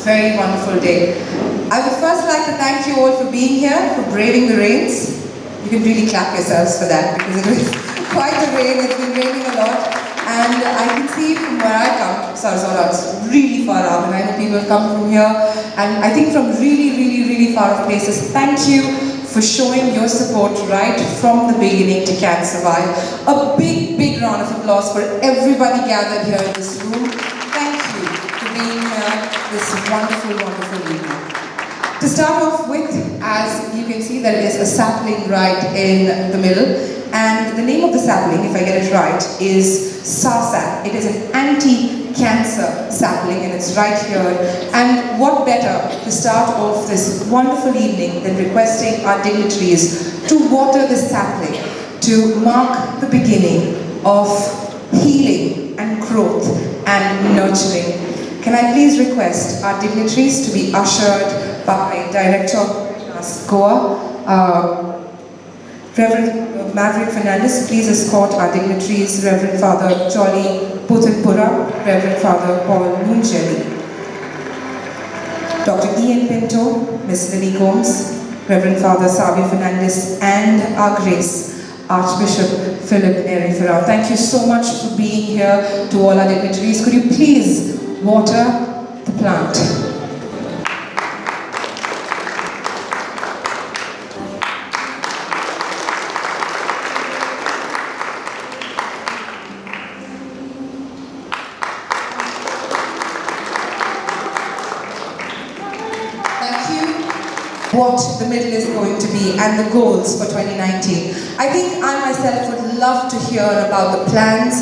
very wonderful day. I would first like to thank you all for being here, for braving the rains. You can really clap yourselves for that because it was quite a rain. It's been raining a lot. And I can see from where I come, Sarasota, it's really far out, and I know people come from here, and I think from really far off places. Thank you for showing your support right from the beginning to CanSurvive. A big round of applause for everybody gathered here in this room. Thank you for being here this wonderful evening. To start off with, as you can see, there is a sapling right in the middle. And the name of the sapling, if I get it right, is SARSAP. It is an anti-cancer sapling, and it's right here. And what better to start off this wonderful evening than requesting our dignitaries to water the sapling to mark the beginning of healing and growth and nurturing. Can I please request our dignitaries to be ushered by Director of Goa, Reverend Maverick Fernandez. Please escort our dignitaries, Reverend Father Jolly Putanpura, Reverend Father Paul Muncheli, Dr. Ian Pinto, Miss Lily Gomes, Reverend Father Savio Fernandez, and our Grace, Archbishop Philip Neri Farao. Thank you so much for being here. To all our dignitaries, could you please water the plant? What the middle is going to be and the goals for 2019. I think I myself would love to hear about the plans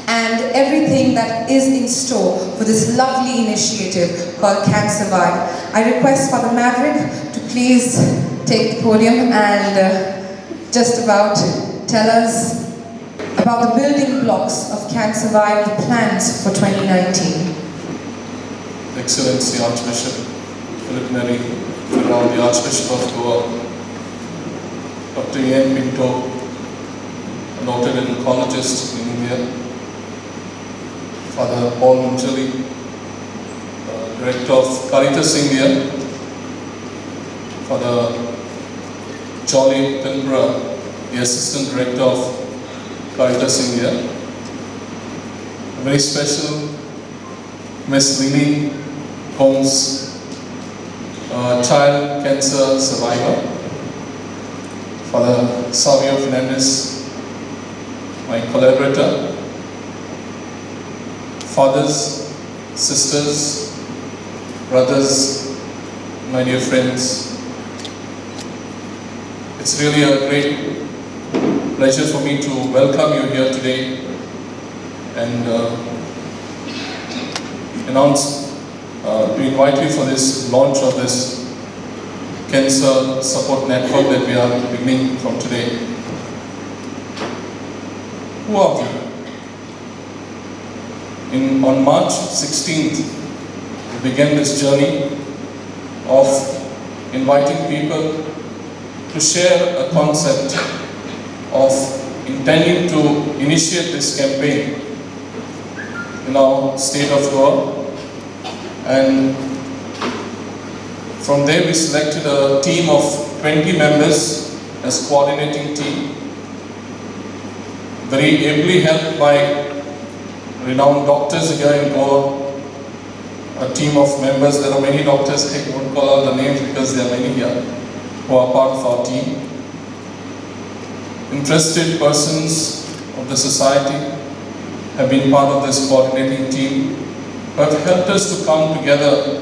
and everything that is in store for this lovely initiative called CanSurvive. I request Father Maverick to please take the podium and just about tell us about the building blocks of CanSurvive, the plans for 2019. Excellency Archbishop Philip Neri Farao, the Archbishop of Goa, Dr. Ian Pinto, a noted endocrinologist in India, Father Paul Muncheli, Director of Caritas India, Father Jolly Putanpura, the Assistant Director of Caritas India, a very special Miss Lily Gomes, child cancer survivor, Father Savio Fernandez, my collaborator, fathers, sisters, brothers, my dear friends. It's really a great pleasure for me to welcome you here today and to invite you for this launch of this cancer support network that we are beginning from today. Who are we? On March 16th, we began this journey of inviting people to share a concept of intending to initiate this campaign in our state of Goa. And from there we selected a team of 20 members as coordinating team, very ably helped by renowned doctors here in Goa, a team of members. There are many doctors, I won't call out the names because there are many here who are part of our team. Interested persons of the society have been part of this coordinating team, have helped us to come together,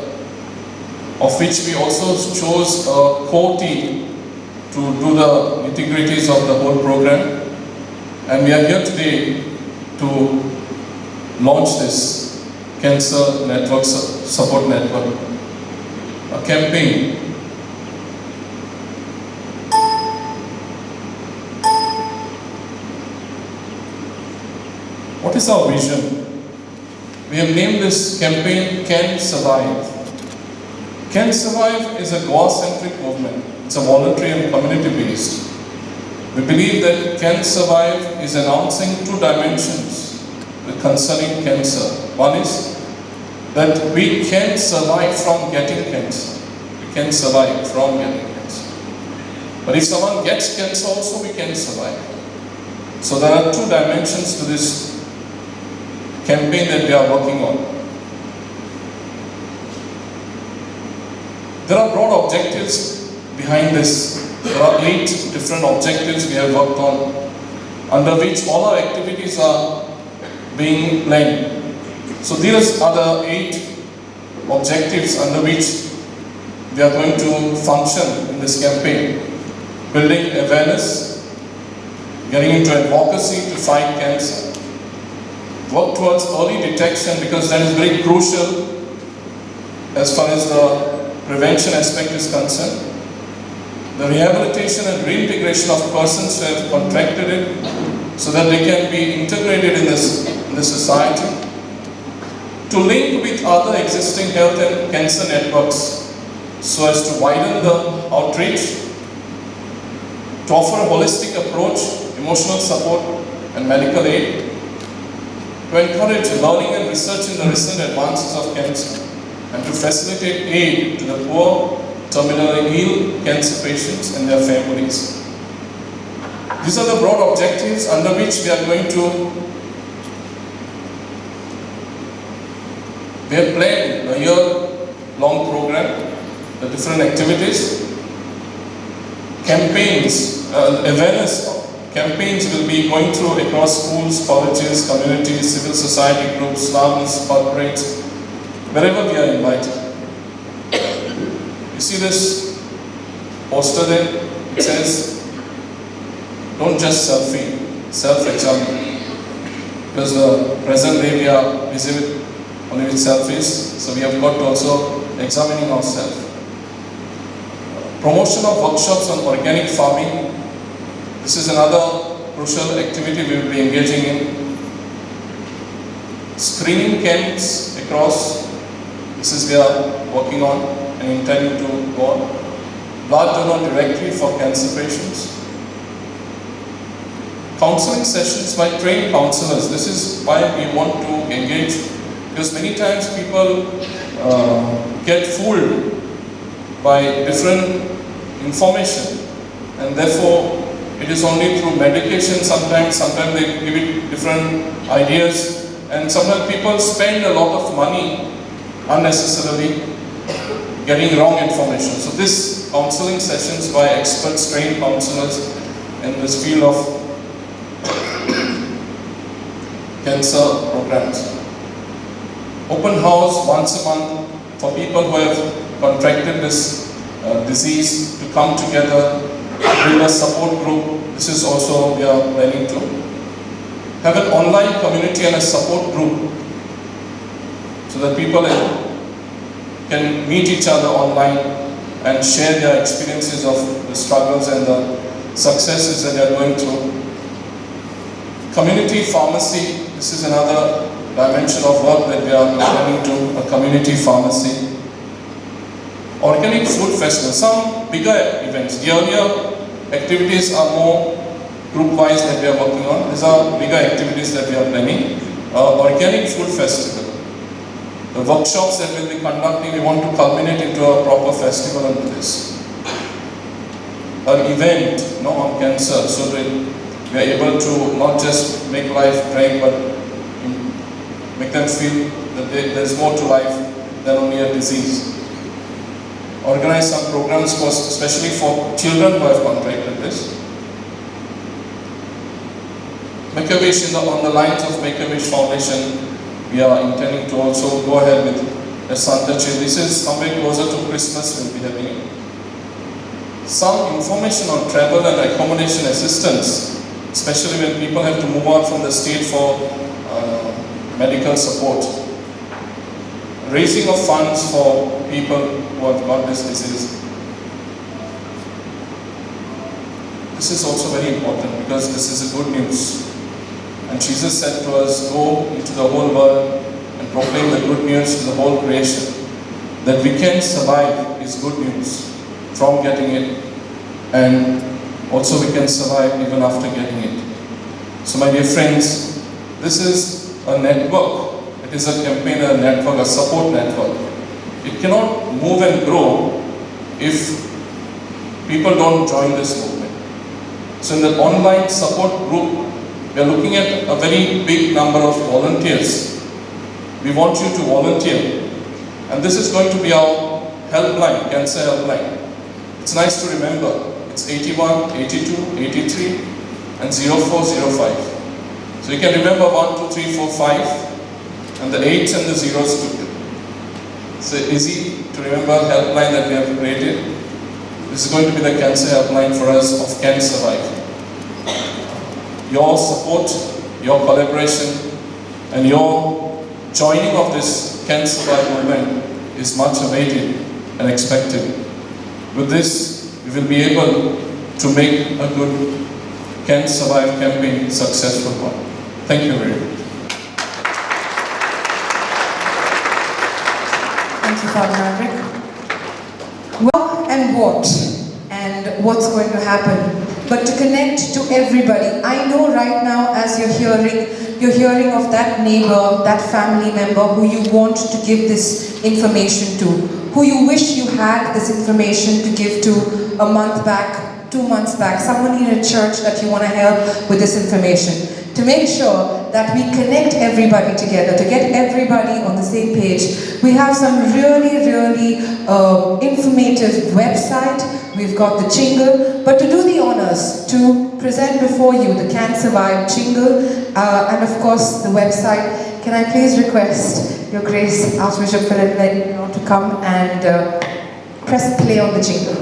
of which we also chose a core team to do the nitty-gritties of the whole program. And we are here today to launch this Cancer Network Support Network, a campaign What is our vision? We have named this campaign CanSurvive. CanSurvive is a Goa-centric movement. It's a voluntary and community-based. We believe that CanSurvive is announcing two dimensions concerning cancer. One is that we can survive from getting cancer. We can survive from getting cancer. But if someone gets cancer also, we can survive. So there are two dimensions to this campaign that we are working on. There are broad objectives behind this. There are 8 different objectives we have worked on, under which all our activities are being planned. So these are the 8 objectives under which we are going to function in this campaign. Building awareness, getting into advocacy to fight cancer, work towards early detection because that is very crucial as far as the prevention aspect is concerned. The rehabilitation and reintegration of persons who have contracted it so that they can be integrated in the society. To link with other existing health and cancer networks so as to widen the outreach, to offer a holistic approach, emotional support and medical aid, to encourage learning and research in the recent advances of cancer, and to facilitate aid to the poor, terminally ill cancer patients and their families. These are the broad objectives under which we are going to we have planned a year-long program, the different activities, campaigns, awareness campaigns will be going through across schools, colleges, communities, civil society groups, slums, corporates, wherever we are invited. You see this poster there? It says, don't just selfie, self-examine. Because the present day we are busy with only with selfies, so we have got to also examining ourselves. Promotion of workshops on organic farming. This is another crucial activity we will be engaging in. Screening camps across. This is we are working on and intending to go on. Blood donor directory for cancer patients. Counseling sessions by trained counselors. This is why we want to engage, because many times people get fooled by different information, and therefore it is only through medication sometimes they give it different ideas, and sometimes people spend a lot of money unnecessarily getting wrong information. So this counseling sessions by experts, trained counselors in this field of cancer programs. Open house once a month for people who have contracted this disease to come together, build a support group. This is also we are planning to have an online community and a support group so that people can meet each other online and share their experiences of the struggles and the successes that they are going through. Community pharmacy. This is another dimension of work that we are planning to, a community pharmacy. Organic food festival, some bigger events. The earlier activities are more group-wise that we are working on. These are bigger activities that we are planning. Organic food festival. The workshops that we'll be conducting, we want to culminate into a proper festival into this. An event on cancer, so that we are able to not just make life bright, but make them feel that there's more to life than only a disease. Organize some programs especially for children who have contracted this. Make-A-Wish, on the lines of Make-A-Wish Foundation, we are intending to also go ahead with a Santa Chill. This is somewhere closer to Christmas we'll be having it. Some information on travel and accommodation assistance, especially when people have to move out from the state for medical support. Raising of funds for people who have got this disease. This is also very important because this is a good news. And Jesus said to us, go into the whole world and proclaim the good news to the whole creation. That we can survive is good news from getting it, and also we can survive even after getting it. So my dear friends, this is a network. It is a campaigner network, a support network. It cannot move and grow if people don't join this movement. So in the online support group, we are looking at a very big number of volunteers. We want you to volunteer. And this is going to be our helpline, cancer helpline. It's nice to remember. It's 81, 82, 83 and 0405. So you can remember 1, 2, 3, 4, 5 and the 8s and the 0s too. It's easy to remember helpline that we have created. This is going to be the cancer helpline for us of CanSurvive. Your support, your collaboration and your joining of this CanSurvive movement is much awaited and expected. With this, we will be able to make a good CanSurvive campaign successful one. Thank you very much. Thank you, Father Maverick. Well, and what? And what's going to happen? But to connect to everybody. I know right now as you're hearing of that neighbor, that family member who you want to give this information to, who you wish you had this information to give to a month back, 2 months back, someone in a church that you want to help with this information. To make sure that we connect everybody together, to get everybody on the same page, we have some really informative website. We've got the jingle, but to do the honors, to present before you the CanSurvive jingle, and of course the website, can I please request Your Grace Archbishop Philip Ledley to come and press play on the jingle.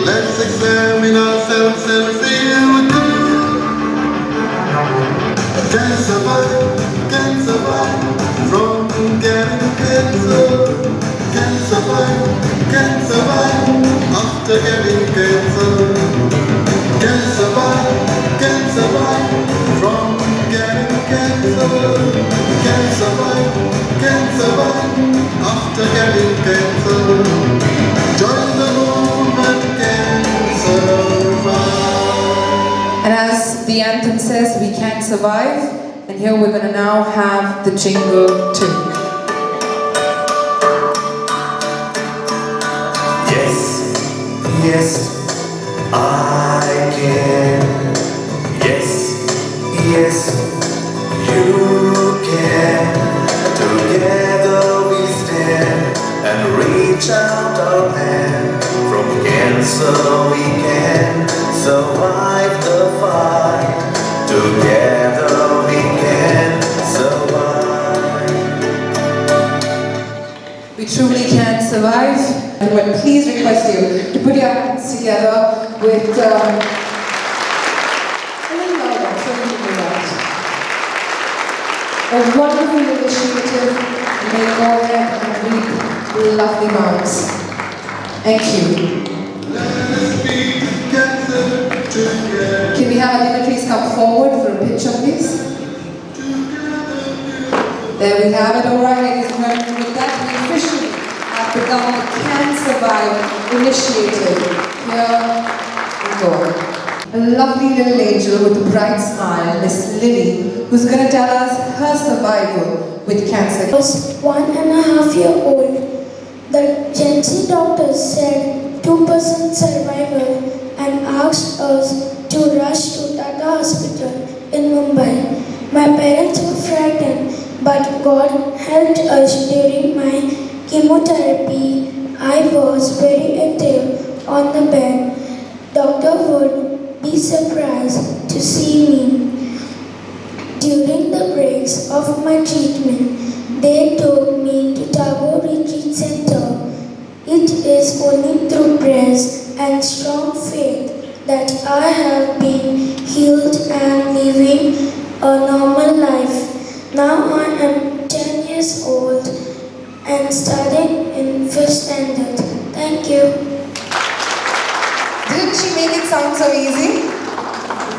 Let's examine ourselves and feel good. Can survive from getting cancer. Can survive after getting cancer. Can survive from getting cancer. Can survive after getting cancer. Join the movement. And as the anthem says, we can survive. And here we're going to now have the jingle too. Yes, I can. Yes, you can. Together we stand and reach out our hand. From cancer we can survive the fight. Together we can survive. We truly can survive. And we'll please request you to put your hands together with a little louder, so we can do that. A wonderful initiative. You may go ahead and read lovely marks. Thank you. Can we have Adina please come forward for a picture, please? There we have it. All right, ladies and gentlemen, with that we officially have begun the CanSurvive initiative. Here we go. A lovely little angel with a bright smile, Miss Lily, who's going to tell us her survival with cancer. I was 1.5 years old. The Gen-Z doctors said 2% survival and asked us to rush to Tata Hospital in Mumbai. My parents were frightened, but God helped us during my chemotherapy. I was very active on the bed. Doctor would be surprised to see me. During the breaks of my treatment, they took me to Tagore Retreat Center. It is only through prayers and strong faith that I have been healed and living a normal life. Now I am 10 years old and studying in 5th standard. Thank you. Didn't she make make it sound so easy.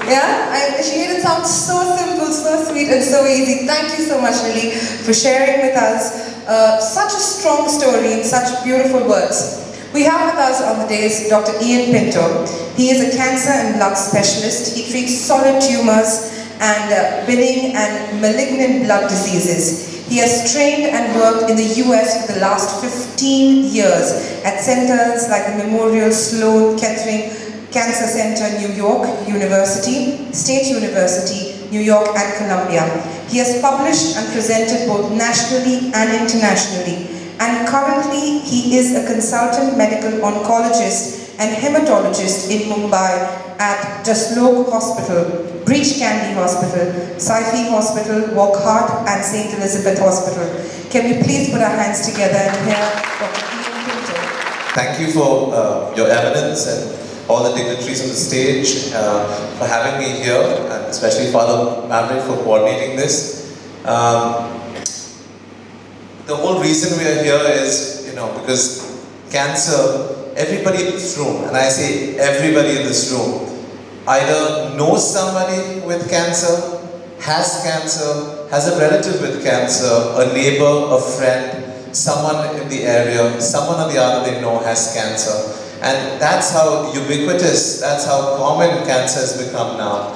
Yeah, she made it sound so simple, so sweet, and so easy. Thank you so much, Lily, for sharing with us such a strong story in such beautiful words. We have with us on the days Dr. Ian Pinto. He is a cancer and blood specialist. He treats solid tumors and benign and malignant blood diseases. He has trained and worked in the US for the last 15 years at centers like the Memorial Sloan Kettering Cancer Center, New York University, State University, New York and Columbia. He has published and presented both nationally and internationally. And currently he is a consultant medical oncologist and hematologist in Mumbai at Jaslok Hospital, Breach Candy Hospital, Saifi Hospital, Wockhardt and St. Elizabeth Hospital. Can we please put our hands together and hear Dr. Ian Pinto? Thank you for your eminence and all the dignitaries on the stage for having me here, and especially Father Maverick for coordinating this. The whole reason we are here is, because cancer, everybody in this room, and I say everybody in this room, either knows somebody with cancer, has a relative with cancer, a neighbor, a friend, someone in the area, someone or the other they know has cancer. And that's how ubiquitous, that's how common cancer has become now.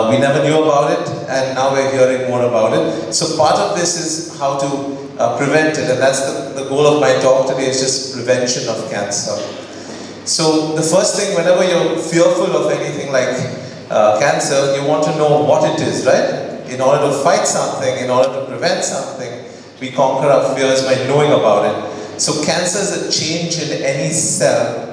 We never knew about it, and now we're hearing more about it. So part of this is how to prevent it, and that's the goal of my talk today, is just prevention of cancer. So the first thing, whenever you're fearful of anything like cancer, you want to know what it is, right? In order to fight something, in order to prevent something, we conquer our fears by knowing about it. So cancer is a change in any cell,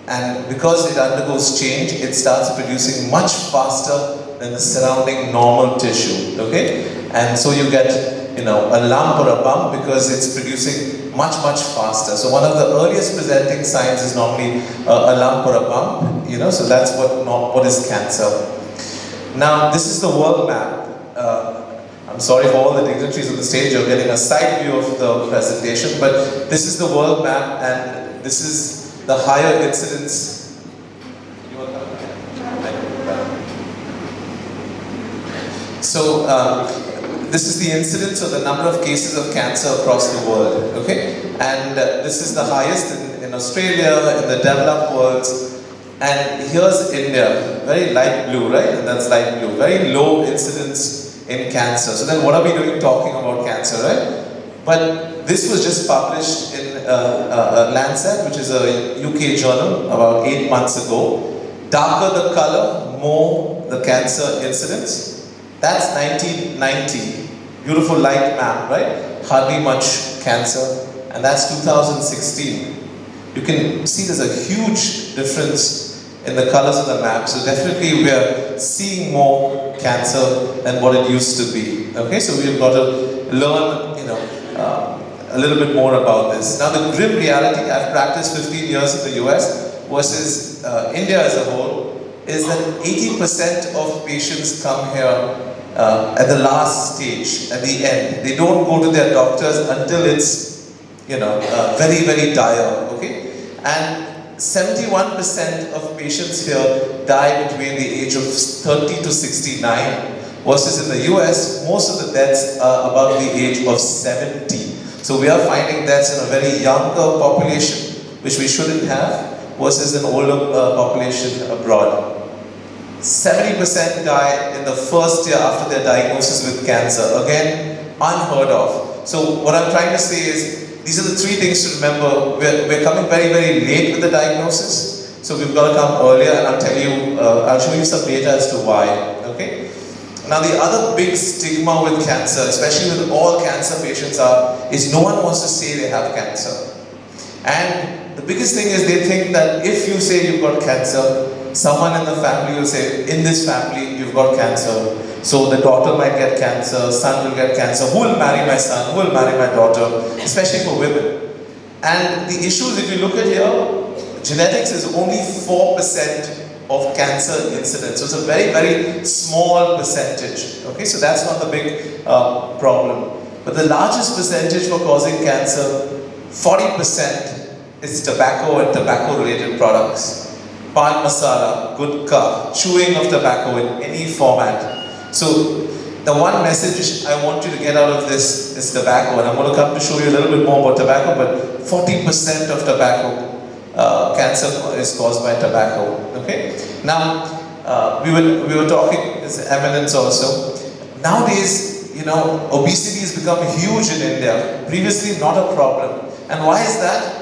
and because it undergoes change, it starts producing much faster than the surrounding normal tissue, okay? And so you get, a lump or a bump because it's producing much faster. So one of the earliest presenting signs is normally a lump or a bump, so that's what is cancer. Now, this is the world map. I'm sorry for all the dignitaries on the stage, you're getting a side view of the presentation, but this is the world map, and this is the higher incidence. So, this is the incidence or the number of cases of cancer across the world, okay? And this is the highest in Australia, in the developed worlds. And here's India, very light blue, right? And that's light blue, very low incidence in cancer. So then what are we doing talking about cancer, right? But this was just published in Lancet, which is a UK journal, about 8 months ago. Darker the color, more the cancer incidence. That's 1990. Beautiful light map, right? Hardly much cancer. And that's 2016. You can see there's a huge difference in the colors of the map. So definitely we are seeing more cancer than what it used to be. Okay, so we've got to learn, a little bit more about this. Now the grim reality, I've practiced 15 years in the US versus India as a whole, is that 80% of patients come here at the last stage, at the end. They don't go to their doctors until it's, very dire, okay? And 71% of patients here die between the age of 30 to 69, versus in the US, most of the deaths are above the age of 70. So we are finding deaths in a very younger population, which we shouldn't have, versus an older population abroad. 70% die in the first year after their diagnosis with cancer. Again, unheard of. So what I'm trying to say is, these are the three things to remember. We're coming very late with the diagnosis. So we've got to come earlier, and I'll show you some data as to why. Okay? Now the other big stigma with cancer, especially with all cancer patients, is no one wants to say they have cancer. And the biggest thing is they think that if you say you've got cancer, someone in the family will say, in this family you've got cancer. So the daughter might get cancer, son will get cancer. Who will marry my son? Who will marry my daughter? Especially for women. And the issue is, if you look at here, genetics is only 4% of cancer incidence. So it's a very small percentage. Okay, so that's not the big problem. But the largest percentage for causing cancer, 40%, is tobacco and tobacco-related products. pan masala, gutka, chewing of tobacco in any format. So the one message I want you to get out of this is tobacco, and I'm going to come to show you a little bit more about tobacco, but 40% of tobacco cancer is caused by tobacco. Okay? Now, we were talking, His Eminence also, nowadays, obesity has become huge in India. Previously, not a problem. And why is that?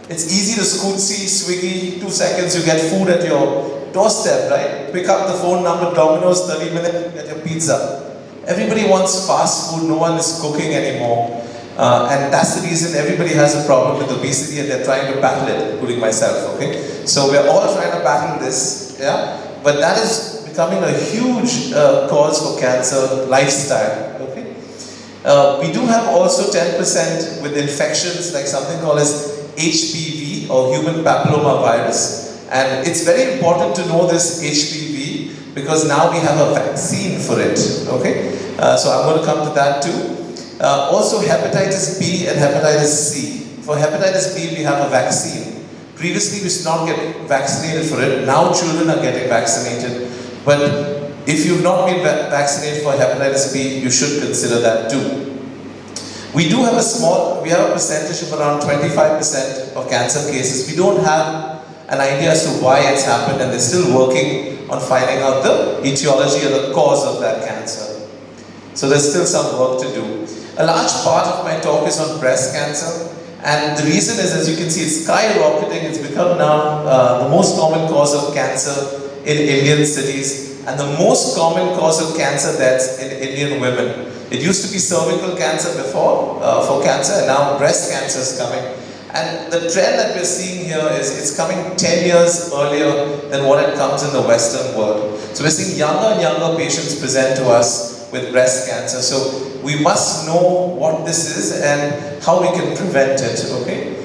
It's easy to Scootsie, Swiggy, 2 seconds, you get food at your doorstep, right? Pick up the phone number, Domino's, 30 minutes, you get your pizza. Everybody wants fast food, no one is cooking anymore. And that's the reason everybody has a problem with obesity and they're trying to battle it, including myself, okay? So we're all trying to battle this, yeah? But that is becoming a huge cause for cancer lifestyle, okay? We do have also 10% with infections like something called as HPV or human papilloma virus. And it's very important to know this HPV because now we have a vaccine for it, okay? So I'm going to come to that too. Also hepatitis B and hepatitis C. For hepatitis B we have a vaccine. Previously we used not get vaccinated for it. Now children are getting vaccinated. But if you've not been vaccinated for hepatitis B, you should consider that too. We do have we have a percentage of around 25% of cancer cases. We don't have an idea as to why it's happened, and they're still working on finding out the etiology or the cause of that cancer. So there's still some work to do. A large part of my talk is on breast cancer, and the reason is, as you can see, it's skyrocketing. It's become now the most common cause of cancer in Indian cities, and the most common cause of cancer deaths in Indian women. It used to be cervical cancer before, for cancer, and now breast cancer is coming. And the trend that we're seeing here is it's coming 10 years earlier than what it comes in the Western world. So we're seeing younger and younger patients present to us with breast cancer. So we must know what this is and how we can prevent it, okay?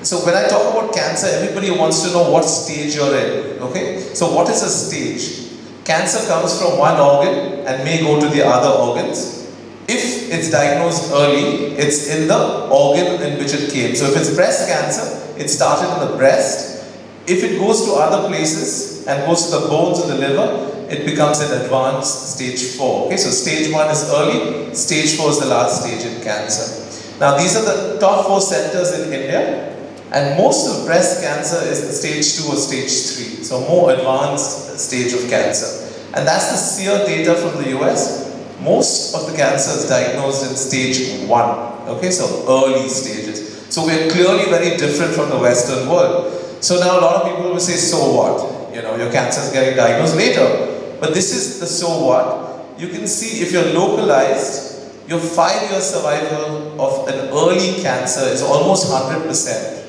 So when I talk about cancer, everybody wants to know what stage you're in, okay? So what is a stage? Cancer comes from one organ and may go to the other organs. If it's diagnosed early, it's in the organ in which it came. So if it's breast cancer, it started in the breast. If it goes to other places and goes to the bones of the liver, it becomes an advanced stage 4. Okay, so stage 1 is early, stage 4 is the last stage in cancer. Now these are the top 4 centers in India, and most of breast cancer is the stage 2 or stage 3, so more advanced stage of cancer. And that's the CCR data from the US. Most of the cancer is diagnosed in stage 1, okay, so early stages. So we're clearly very different from the Western world. So now a lot of people will say, so what? Your cancer is getting diagnosed later. But this is the so what. You can see if you're localized, your 5-year survival of an early cancer is almost 100%.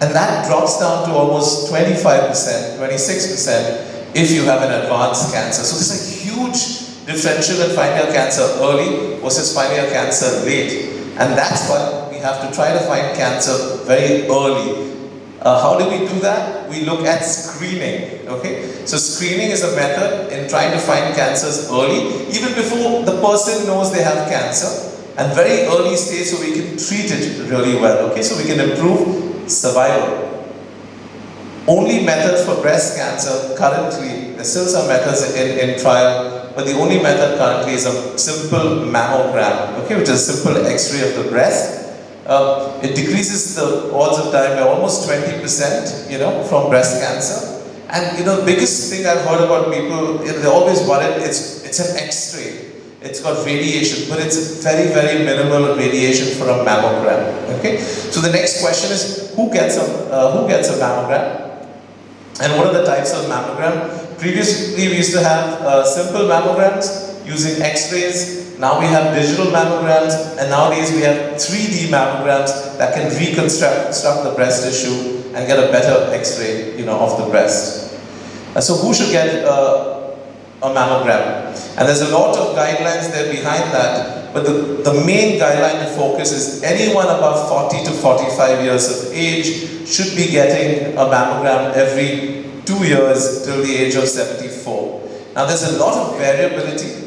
And that drops down to almost 25%, 26% if you have an advanced cancer. So there's a huge differential in finding a cancer early versus finding a cancer late. And that's why we have to try to find cancer very early. How do we do that? We look at screening, okay? So screening is a method in trying to find cancers early, even before the person knows they have cancer, and very early stage so we can treat it really well, okay? So we can improve survival. Only method for breast cancer currently, there's still some methods in trial, but the only method currently is a simple mammogram, okay, which is a simple x-ray of the breast. It decreases the odds of dying by almost 20%, from breast cancer. And the biggest thing I've heard about people, they're always worried, it's an x-ray. It's got radiation, but it's very, very minimal radiation for a mammogram, okay? So the next question is, who gets a mammogram? And what are the types of mammogram? Previously, we used to have simple mammograms using x-rays. Now we have digital mammograms, and nowadays we have 3D mammograms that can reconstruct the breast tissue and get a better x-ray, of the breast. So who should get a mammogram? And there's a lot of guidelines there behind that, but the main guideline to focus is anyone above 40 to 45 years of age should be getting a mammogram every 2 years till the age of 74. Now there's a lot of variability.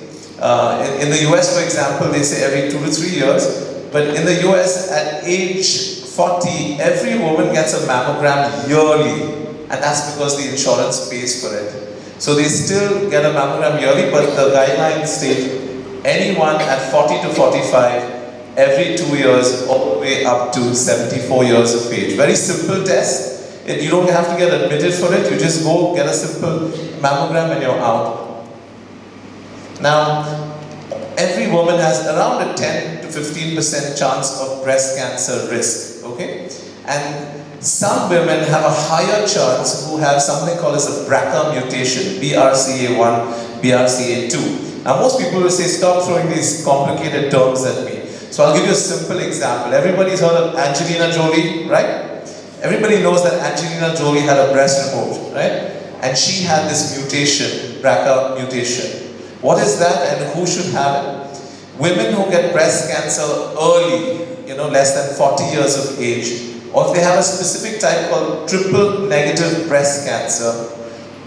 In the US, for example, they say every 2 to 3 years, but in the US, at age 40, every woman gets a mammogram yearly. and that's because the insurance pays for it. So they still get a mammogram yearly, but the guidelines state anyone at 40 to 45 every 2 years all the way up to 74 years of age. Very simple test. You don't have to get admitted for it. You just go get a simple mammogram and you're out. Now, every woman has around a 10 to 15% chance of breast cancer risk, okay? And some women have a higher chance who have something called as a BRCA mutation, BRCA1, BRCA2. Now most people will say, stop throwing these complicated terms at me. So I'll give you a simple example. Everybody's heard of Angelina Jolie, right? Everybody knows that Angelina Jolie had a breast removed, right? And she had this mutation, BRCA mutation. What is that and who should have it? Women who get breast cancer early, less than 40 years of age, or if they have a specific type called triple negative breast cancer,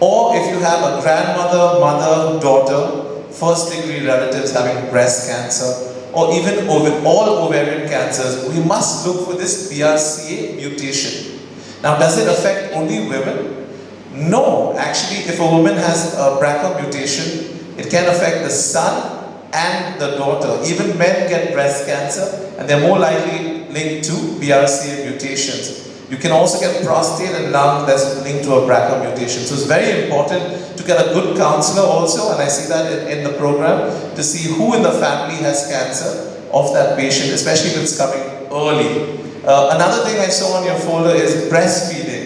or if you have a grandmother, mother, daughter, first degree relatives having breast cancer, or even all ovarian cancers, we must look for this BRCA mutation. Now, does it affect only women? No, actually, if a woman has a BRCA mutation, it can affect the son and the daughter. Even men get breast cancer, and they're more likely linked to BRCA mutations. You can also get prostate and lung that's linked to a BRCA mutation. So it's very important to get a good counselor also, and I see that in the program, to see who in the family has cancer of that patient, especially if it's coming early. Another thing I saw on your folder is breastfeeding.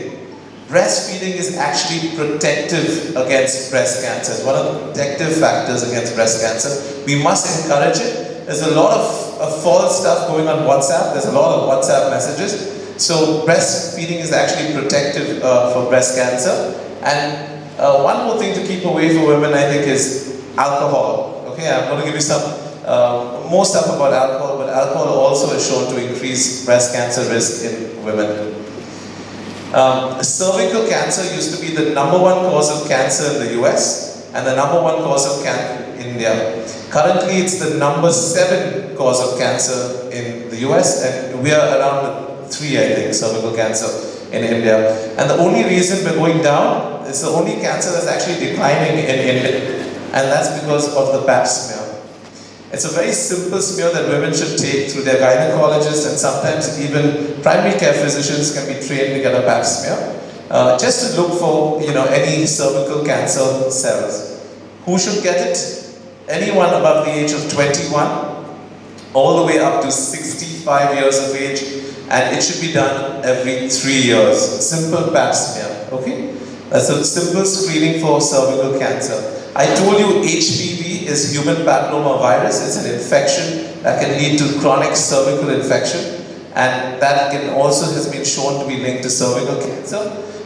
Breastfeeding is actually protective against breast cancer. It's one of the protective factors against breast cancer. We must encourage it. There's a lot of false stuff going on WhatsApp. There's a lot of WhatsApp messages. So breastfeeding is actually protective for breast cancer. And one more thing to keep away for women, I think, is alcohol. Okay, I'm going to give you some more stuff about alcohol, but alcohol also is shown to increase breast cancer risk in women. Cervical cancer used to be the #1 cause of cancer in the US and the #1 cause of cancer in India. Currently, it's the #7 cause of cancer in the US, and we are around 3, I think, cervical cancer in India. And the only reason we're going down is the only cancer that's actually declining in India, and that's because of the Pap smear. It's a very simple smear that women should take through their gynecologist, and sometimes even primary care physicians can be trained to get a Pap smear, just to look for any cervical cancer cells. Who should get it? Anyone above the age of 21, all the way up to 65 years of age, and it should be done every 3 years. Simple Pap smear, okay? That's a simple screening for cervical cancer. I told you HPV is human papilloma virus. It's an infection that can lead to chronic cervical infection, and that has been shown to be linked to cervical cancer.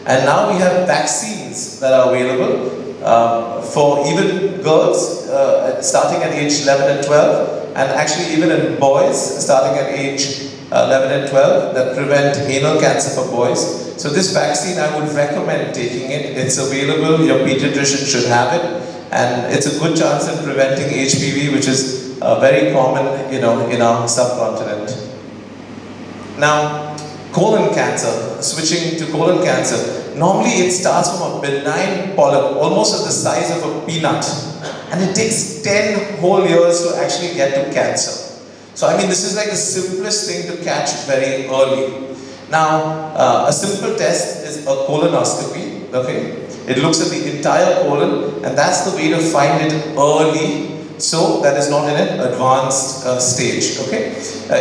And now we have vaccines that are available for even girls starting at age 11 and 12, and actually even in boys starting at age 11 and 12 that prevent anal cancer for boys. So this vaccine, I would recommend taking it. It's available, your pediatrician should have it, and it's a good chance in preventing HPV, which is very common in our subcontinent. Now, colon cancer, switching to colon cancer. Normally it starts from a benign polyp, almost at the size of a peanut, and it takes 10 whole years to actually get to cancer. So I mean, this is like the simplest thing to catch very early. Now, a simple test is a colonoscopy, okay? It looks at the entire colon, and that's the way to find it early, so that is not in an advanced stage, okay?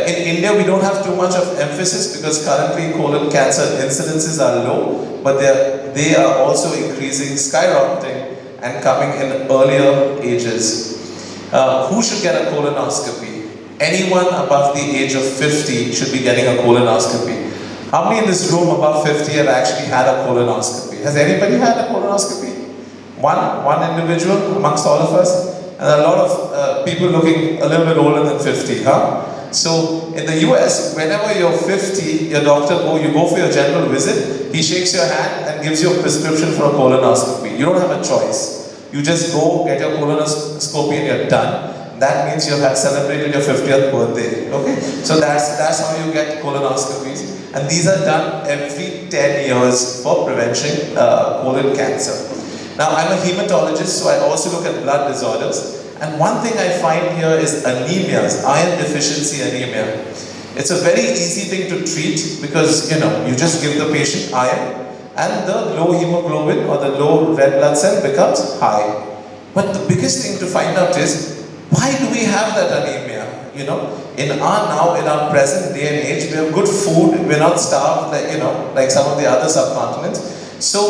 In India, we don't have too much of emphasis because currently colon cancer incidences are low, but they are also increasing, skyrocketing, and coming in earlier ages. Who should get a colonoscopy? Anyone above the age of 50 should be getting a colonoscopy. How many in this room above 50 have actually had a colonoscopy? Has anybody had a colonoscopy? One individual amongst all of us? And a lot of people looking a little bit older than 50, huh? So in the US, whenever you're 50, your doctor, you go for your general visit, he shakes your hand and gives you a prescription for a colonoscopy. You don't have a choice. You just go, get your colonoscopy, and you're done. that means you have celebrated your 50th birthday. Okay, so that's how you get colonoscopies, and these are done every 10 years for preventing colon cancer. Now, I'm a hematologist, so I also look at blood disorders. And one thing I find here is anemias, iron deficiency anemia. It's a very easy thing to treat because, you just give the patient iron and the low hemoglobin or the low red blood cell becomes high. But the biggest thing to find out is, why do we have that anemia? In our present day and age, we have good food, we're not starved like some of the other subcontinents. So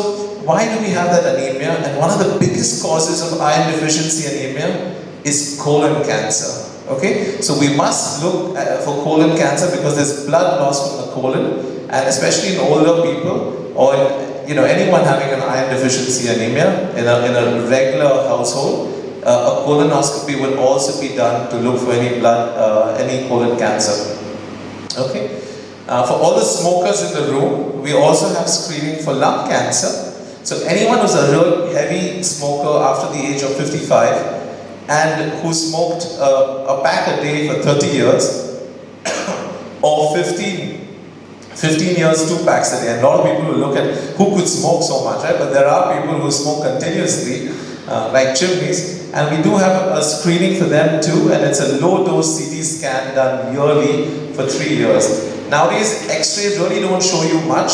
why do we have that anemia? And one of the biggest causes of iron deficiency anemia is colon cancer. Okay, so we must look for colon cancer because there's blood loss from the colon, and especially in older people or in, anyone having an iron deficiency anemia in a regular household, a colonoscopy will also be done to look for any any colon cancer. Okay, for all the smokers in the room, we also have screening for lung cancer. So anyone who's a real heavy smoker after the age of 55 and who smoked a pack a day for 30 years or 15 years, 2 packs a day. And a lot of people will look at who could smoke so much, right? But there are people who smoke continuously, like chimneys, and we do have a screening for them too, and it's a low dose CT scan done yearly for 3 years. Nowadays, x-rays really don't show you much.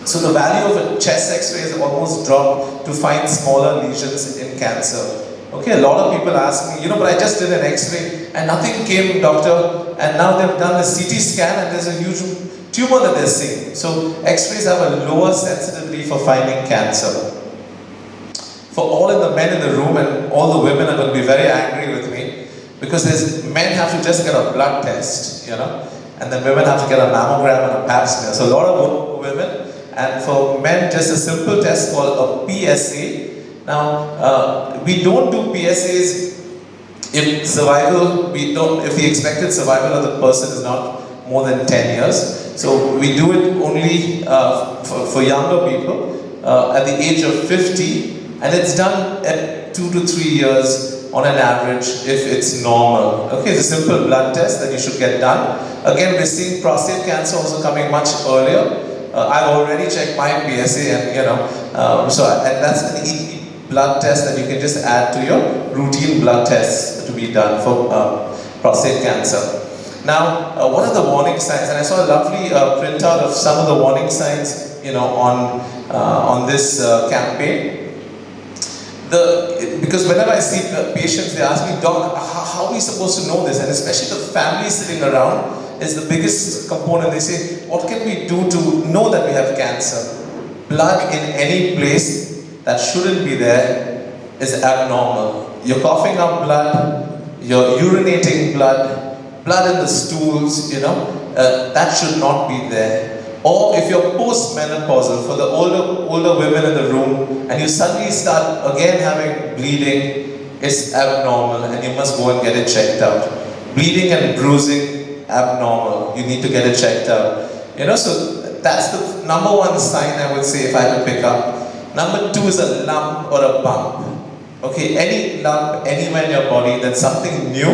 So the value of a chest x-ray has almost dropped to find smaller lesions in cancer. Okay, a lot of people ask me, but I just did an x-ray and nothing came, doctor, and now they've done the CT scan and there's a huge tumor that they're seeing. So x-rays have a lower sensitivity for finding cancer. For all of the men in the room, and all the women are going to be very angry with me, because men have to just get a blood test, and then women have to get a mammogram and a pap smear. So a lot of women, and for men, just a simple test called a PSA. Now, we don't do PSAs if the expected survival of the person is not more than 10 years. So we do it only for younger people at the age of 50, and it's done at 2 to 3 years on an average if it's normal. Okay, it's a simple blood test that you should get done. Again, we're seeing prostate cancer also coming much earlier. I've already checked my PSA, and and that's an easy blood test that you can just add to your routine blood tests to be done for prostate cancer. Now, what are the warning signs? And I saw a lovely printout of some of the warning signs, on this campaign. Because whenever I see patients, they ask me, Doc, how are we supposed to know this? And especially the family sitting around is the biggest component. They say, what can we do to know that we have cancer? Blood in any place that shouldn't be there is abnormal. You're coughing up blood, you're urinating blood, blood in the stools, that should not be there. Or if you're postmenopausal, for the older women in the room, and you suddenly start again having bleeding, it's abnormal and you must go and get it checked out. Bleeding and bruising, abnormal. You need to get it checked out. So that's the number one sign I would say if I had to pick up. Number 2 is a lump or a bump. Okay, any lump anywhere in your body that's something new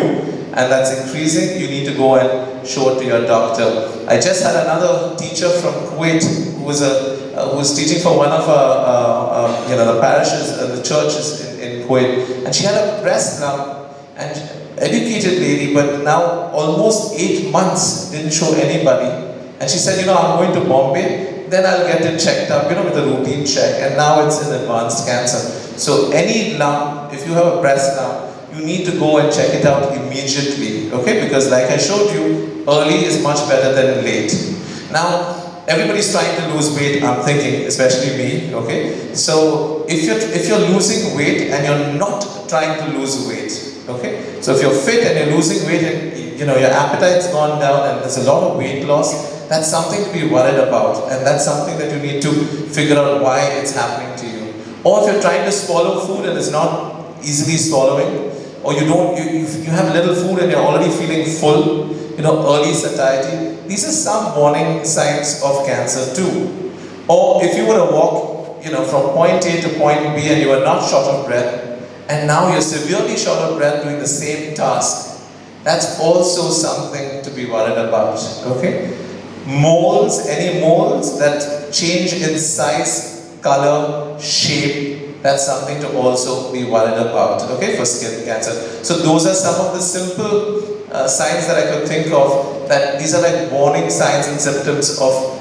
and that's increasing, you need to go and show it to your doctor. I just had another teacher from Kuwait who was teaching for one of the parishes and the churches in Kuwait, and she had a breast lump, and educated lady, but now almost 8 months didn't show anybody, and she said, I'm going to Bombay. Then I'll get it checked up, with a routine check, and now it's an advanced cancer. So any lump, if you have a breast lump, you need to go and check it out immediately, okay? Because like I showed you, early is much better than late. Now, everybody's trying to lose weight, I'm thinking, especially me, okay? So if you're losing weight and you're not trying to lose weight, okay? So if you're fit and you're losing weight and your appetite's gone down and there's a lot of weight loss, that's something to be worried about, and that's something that you need to figure out why it's happening to you. Or if you're trying to swallow food and it's not easily swallowing, or you have little food and you're already feeling full, early satiety, these are some warning signs of cancer too. Or if you were to walk, from point A to point B and you are not short of breath, and now you're severely short of breath doing the same task. That's also something to be worried about, okay? Moles, any moles that change in size, color, shape, that's something to also be worried about, okay, for skin cancer. So those are some of the simple signs that I could think of, that these are like warning signs and symptoms of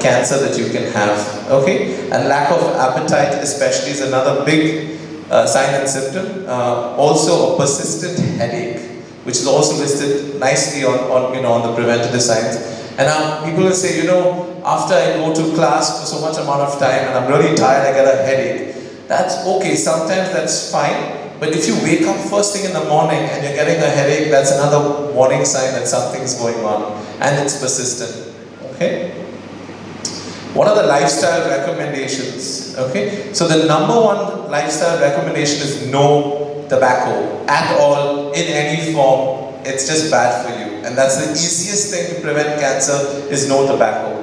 cancer that you can have, okay? And lack of appetite especially is another big sign and symptom. Also a persistent headache, which is also listed nicely on the preventative signs. And now people will say, after I go to class for so much amount of time and I'm really tired, I get a headache. That's okay, sometimes that's fine. But if you wake up first thing in the morning and you're getting a headache, that's another warning sign that something's going on, and it's persistent, okay? What are the lifestyle recommendations? Okay, so the number one lifestyle recommendation is no tobacco at all in any form. It's just bad for you, and that's the easiest thing to prevent cancer is no tobacco.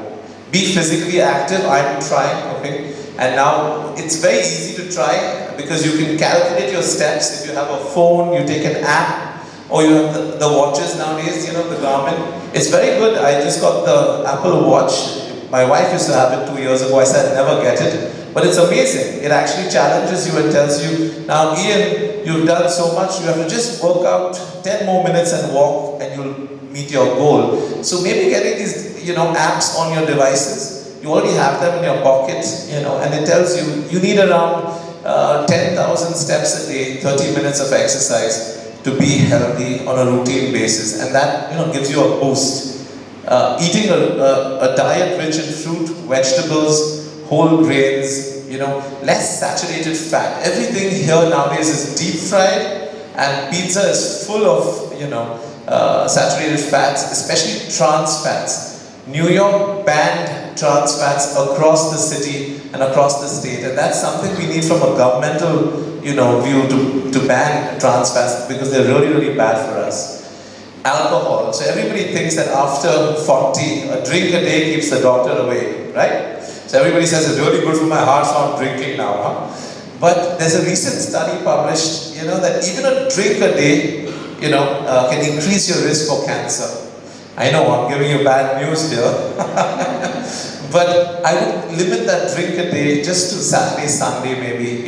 Be physically active. I'm trying, okay, and now it's very easy to try because you can calculate your steps. If you have a phone, you take an app, or you have the watches nowadays. The Garmin. It's very good. I just got the Apple Watch. My wife used to have it 2 years ago. I said, never get it. But it's amazing. It actually challenges you and tells you, now Ian, you've done so much, you have to just work out 10 more minutes and walk and you'll meet your goal. So maybe getting these, apps on your devices, you already have them in your pocket, and it tells you, you need around 10,000 steps a day, 30 minutes of exercise to be healthy on a routine basis. And that, gives you a boost. Eating a diet rich in fruit, vegetables, whole grains, less saturated fat. Everything here nowadays is deep fried, and pizza is full of, saturated fats, especially trans fats. New York banned trans fats across the city and across the state, and that's something we need from a governmental, view to ban trans fats because they're really, really bad for us. Alcohol. So everybody thinks that after 40, a drink a day keeps the doctor away, right? So everybody says it's really good for my heart, so I'm drinking now, huh? But there's a recent study published, that even a drink a day, can increase your risk for cancer. I know I'm giving you bad news here, but I would limit that drink a day just to Saturday, Sunday maybe,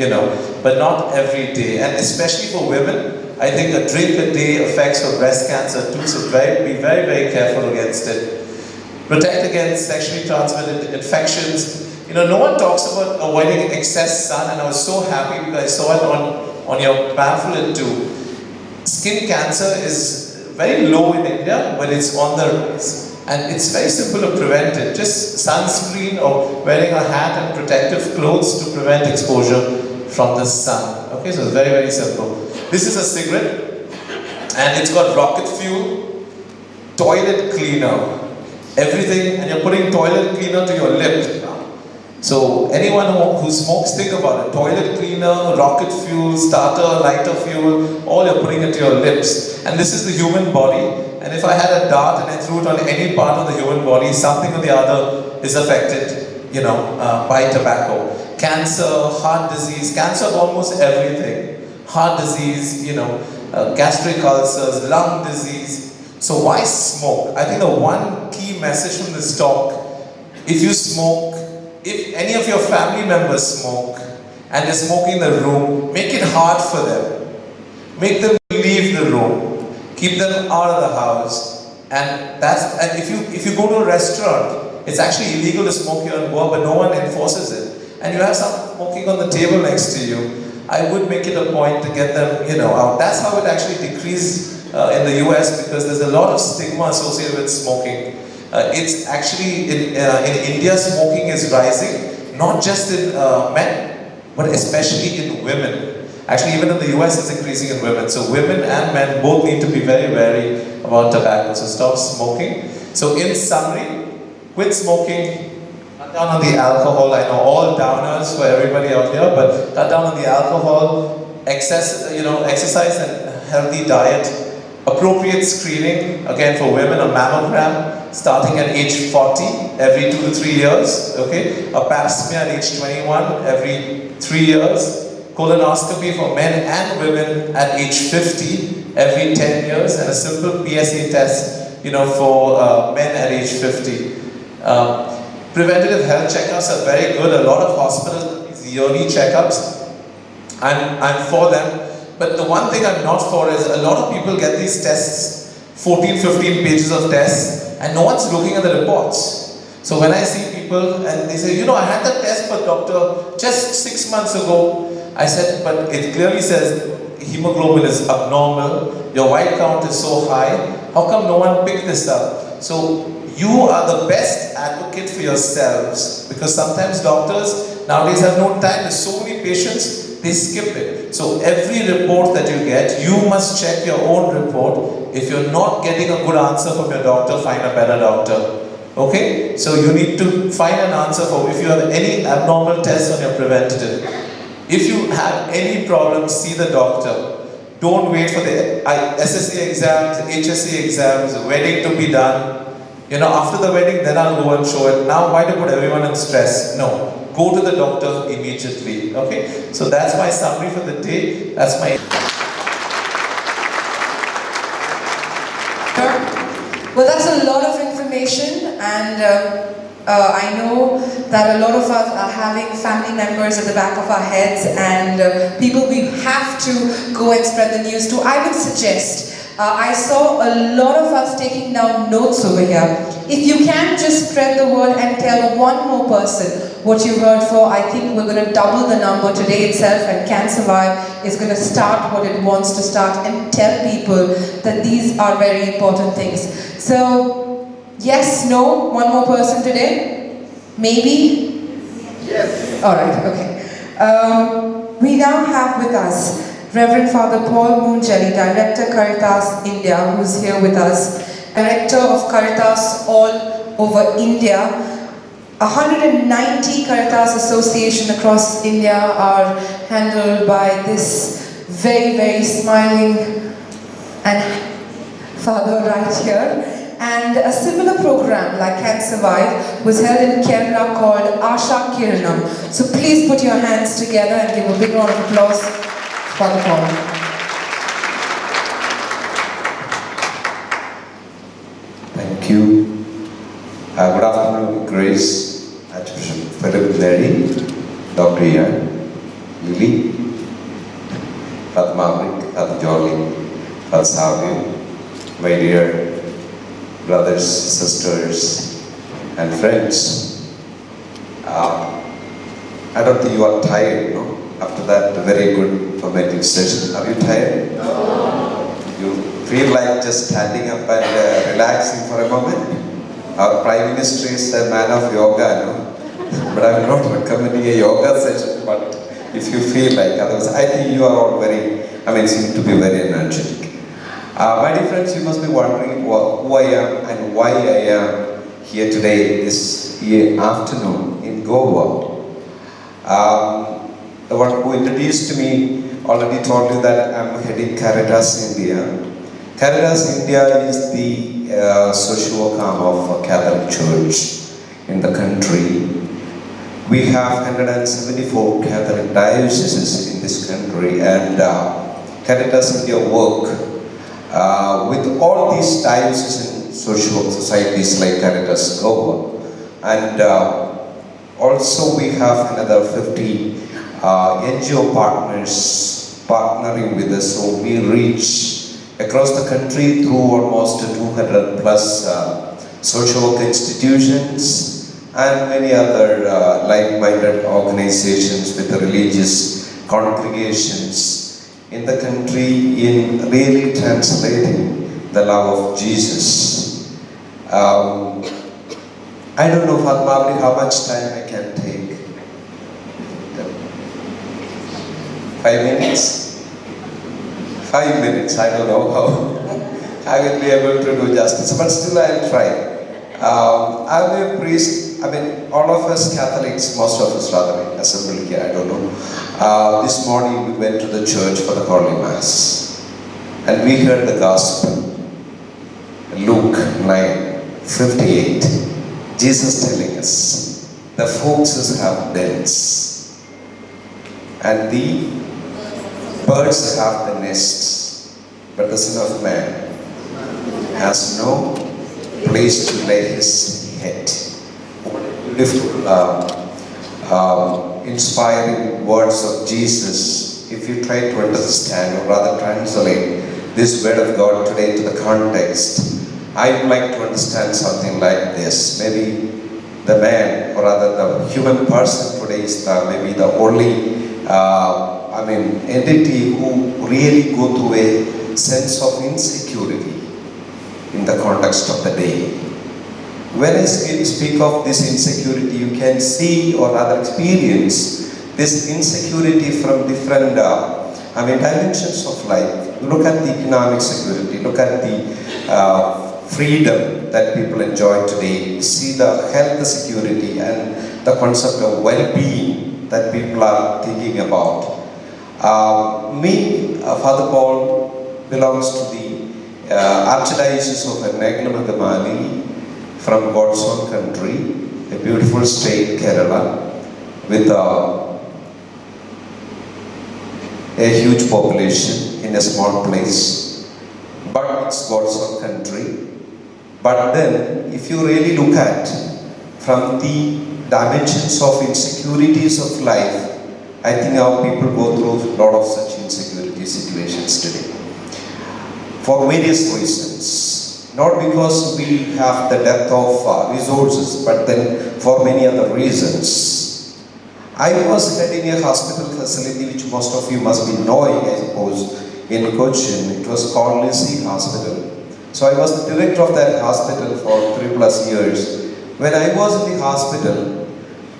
but not every day. And especially for women, I think a drink a day affects for breast cancer too, so be very, very careful against it. Protect against sexually transmitted infections. No one talks about avoiding excess sun, and I was so happy because I saw it on your pamphlet too. Skin cancer is very low in India, but it's on the rise. And it's very simple to prevent it. Just sunscreen or wearing a hat and protective clothes to prevent exposure from the sun. Okay, so it's very, very simple. This is a cigarette, and it's got rocket fuel, toilet cleaner, everything, and you're putting toilet cleaner to your lip. So anyone who smokes, think about it. Toilet cleaner, rocket fuel, starter, lighter fuel, all you're putting it to your lips. And this is the human body, and if I had a dart and I threw it on any part of the human body, something or the other is affected, by tobacco. Cancer, heart disease, cancer of almost everything. Heart disease, gastric ulcers, lung disease. So why smoke? I think the one key message from this talk, if you smoke, if any of your family members smoke and they're smoking in the room, make it hard for them. Make them leave the room. Keep them out of the house. And if you go to a restaurant, it's actually illegal to smoke here in Goa, but no one enforces it. And you have someone smoking on the table next to you, I would make it a point to get them, out. That's how it actually decreased in the US, because there's a lot of stigma associated with smoking. It's actually, in India, smoking is rising, not just in men, but especially in women. Actually, even in the US, it's increasing in women. So women and men both need to be very wary about tobacco. So stop smoking. So in summary, quit smoking. Cut down on the alcohol. I know all downers for everybody out here, but cut down on the alcohol, exercise and healthy diet, appropriate screening, again for women, a mammogram starting at age 40 every 2 to 3 years, okay? A pap smear at age 21 every 3 years. colonoscopy for men and women at age 50 every 10 years, and a simple PSA test, for men at age 50. Preventative health checkups are very good. A lot of hospitals do these yearly checkups. I'm for them. But the one thing I'm not for is a lot of people get these tests, 14, 15 pages of tests, and no one's looking at the reports. So when I see people and they say, I had that test, but doctor, just 6 months ago, I said, but it clearly says hemoglobin is abnormal, your white count is so high, how come no one picked this up? So you are the best advocate for yourselves, because sometimes doctors nowadays have no time. There's so many patients, they skip it. So every report that you get, you must check your own report. If you're not getting a good answer from your doctor, find a better doctor. Okay? So you need to find an answer for if you have any abnormal tests on your preventative. If you have any problems, see the doctor. Don't wait for the SSC exams, HSC exams, wedding to be done. After the wedding, then I'll go and show it. Now, why to put everyone in stress? No. Go to the doctor immediately. Okay? So that's my summary for the day. That's my... Well, that's a lot of information, and I know that a lot of us are having family members at the back of our heads, and people we have to go and spread the news to. I would suggest, I saw a lot of us taking down notes over here. If you can just spread the word and tell one more person what you heard for, I think we're going to double the number today itself, and CanSurvive is going to start what it wants to start and tell people that these are very important things. So, yes, no, one more person today? Maybe? Yes. Alright, okay. We now have with us Reverend Father Paul Moonjelly, Director Caritas India, who's here with us. Director of Caritas all over India. 190 Caritas associations across India are handled by this very, very smiling and father right here. And a similar program like CanSurvive was held in Kerala called Asha Kiranam. So please put your hands together and give a big round of applause for the Paul. Thank you. Good afternoon, Grace, Archbishop Philip Mary, Dr. Ian, Lily, Father Maverick, Father Jolly, Father Savio, my dear brothers, sisters, and friends. I don't think you are tired, no? After that very good informative session. Are you tired? No. You feel like just standing up and relaxing for a moment? Our Prime Minister is a man of yoga, no? But I will not recommending a yoga session, but if you feel like, otherwise, I think you are all seem to be very energetic. My dear friends, you must be wondering who I am and why I am here today, this afternoon in Goa. The one who introduced me already told you that I'm heading Caritas India. Caritas India is the social arm of Catholic Church in the country. We have 174 Catholic dioceses in this country, and Caritas India work with all these dioceses and social societies like Caritas Goa. And also we have another 50 NGO partners partnering with us, so we reach across the country through almost 200 plus social work institutions and many other like-minded organizations with religious congregations in the country in really translating the love of Jesus. I don't know, Fatma, how much time I can take. 5 minutes? 5 minutes, I don't know how I will be able to do justice, but still I'll try. I'm a priest, all of us Catholics, most of us rather, assembled here, I don't know. This morning we went to the church for the Holy Mass, and we heard the Gospel, Luke 9:58. Jesus telling us, the foxes have dens, and the Birds have the nests, but the Son of Man has no place to lay his head. Beautiful, inspiring words of Jesus. If you try to understand, or rather translate this word of God today to the context, I would like to understand something like this. Maybe the man, or rather the human person today is maybe the only entity who really go through a sense of insecurity in the context of the day. When I speak of this insecurity, you can see or rather experience this insecurity from different dimensions of life. Look at the economic security, look at the freedom that people enjoy today, see the health security and the concept of well-being that people are thinking about. Father Paul belongs to the Archdiocese of Ernakulam from God's own country, a beautiful state, Kerala, with a huge population in a small place. But it's God's own country. But then, if you really look at from the dimensions of insecurities of life, I think our people go through a lot of such insecurity situations today. For various reasons. Not because we have the depth of resources, but then for many other reasons. I was heading a hospital facility which most of you must be knowing, I suppose, in Cochin. It was called Lisi Hospital. So I was the director of that hospital for 3+ years. When I was in the hospital,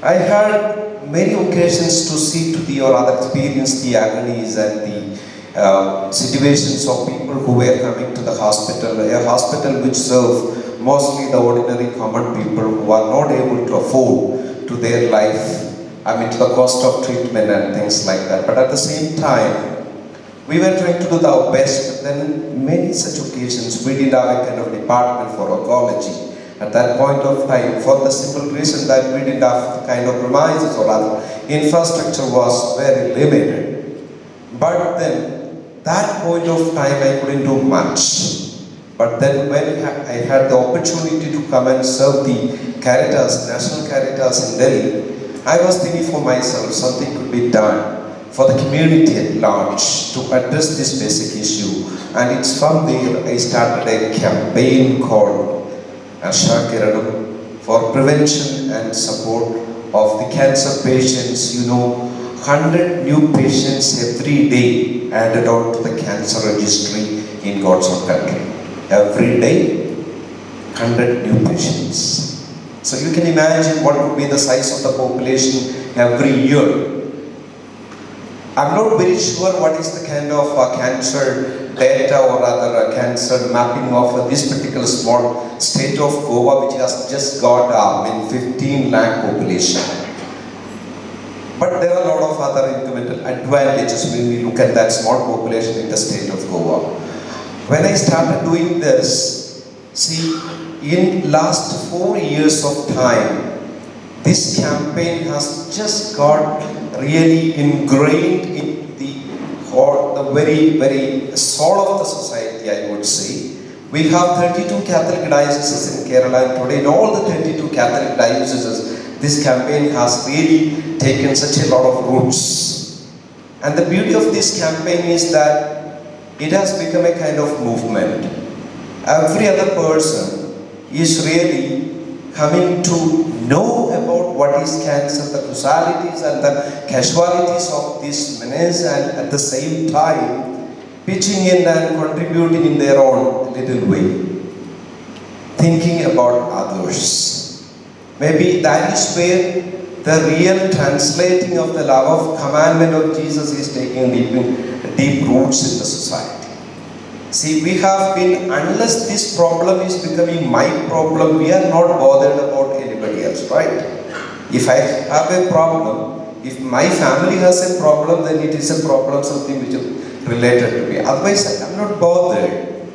I had many occasions to see to the or rather experience the agonies and the situations of people who were coming to the hospital, a hospital which serves mostly the ordinary common people who are not able to afford to their life, to the cost of treatment and things like that. But at the same time, we were trying to do our best, but then many such occasions we didn't have a kind of department for oncology at that point of time, for the simple reason that we didn't have the kind of premises or other infrastructure was very limited. But then that point of time I couldn't do much. But then when I had the opportunity to come and serve the Caritas, National Caritas in Delhi, I was thinking for myself something could be done for the community at large to address this basic issue. And it's from there I started a campaign called Asha Kiranam for prevention and support of the cancer patients. 100 new patients every day added on to the cancer registry in God's own country. Every day, 100 new patients. So you can imagine what would be the size of the population every year. I'm not very sure what is the kind of cancer data or rather cancer mapping of this particular small state of Goa, which has just got 15 lakh population. But there are a lot of other incremental advantages when we look at that small population in the state of Goa. When I started doing this, in last 4 years of time, this campaign has just got really ingrained in the very, very soul of the society, I would say. We have 32 Catholic dioceses in Kerala, and today in all the 32 Catholic dioceses, this campaign has really taken such a lot of roots. And the beauty of this campaign is that it has become a kind of movement. Every other person is really coming to know about what is cancer, the causalities and the casualties of this menace, and at the same time pitching in and contributing in their own little way, thinking about others. Maybe that is where the real translating of the love of commandment of Jesus is taking deep roots in the society. See, we have been, unless this problem is becoming my problem, we are not bothered about anybody else, right? If I have a problem, if my family has a problem, then it is a problem, something which is related to me. Otherwise, I am not bothered.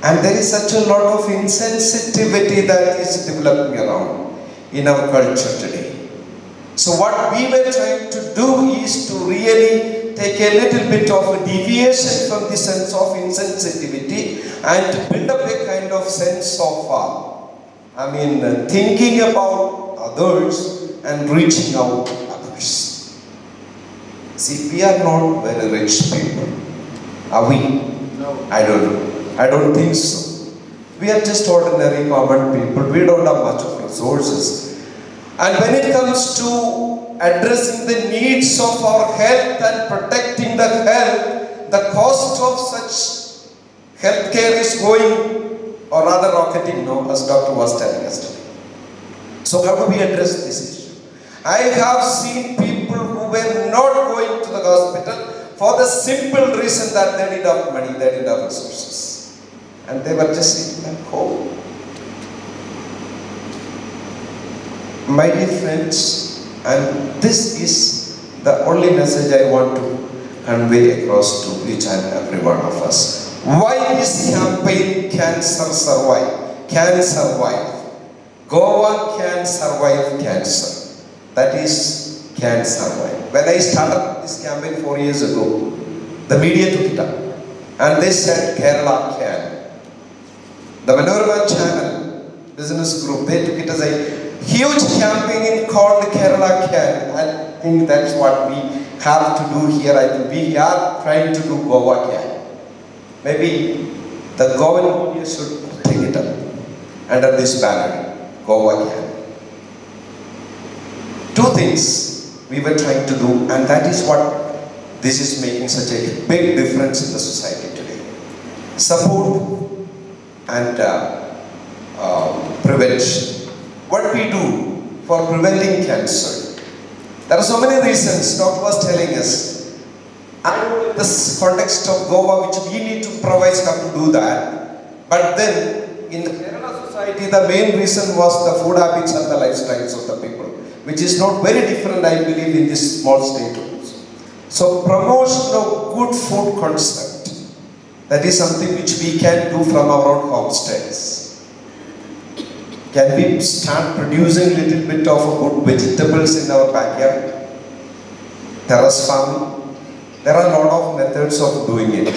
And there is such a lot of insensitivity that is developing around in our culture today. So what we were trying to do is to really take a little bit of a deviation from the sense of insensitivity and to build up a kind of sense of, thinking about others and reaching out to others. See, we are not very rich people. Are we? No. I don't know. I don't think so. We are just ordinary common people. We don't have much of resources. And when it comes to addressing the needs of our health and protecting the health, the cost of such healthcare is going, or rather rocketing, as Dr. was telling us today. So how do we address this issue? I have seen people who were not going to the hospital for the simple reason that they didn't have money, they didn't have resources. And they were just sitting at home. My dear friends, and this is the only message I want to convey across to each and every one of us. Why this campaign Can Survive? Can Survive. Goa can survive cancer. That is Can Survive. When I started this campaign 4 years ago, the media took it up and they said Kerala can. The Manorama channel business group, they took it as a huge campaign called Kerala Can. I think that's what we have to do here. I think we are trying to do Goa Can. Maybe the government should take it up under this banner, Goa Can. Two things we were trying to do, and that is what this is making such a big difference in the society today. Support and prevention. What we do for preventing cancer. There are so many reasons. Doctor was telling us. I know in this context of Goa, which we need to provide how to do that. But then, in the Kerala society, the main reason was the food habits and the lifestyles of the people, which is not very different, I believe, in this small state also. So, promotion of good food concept. That is something which we can do from our own homesteads. Can we start producing a little bit of good vegetables in our backyard? Terrace farming. There are a lot of methods of doing it.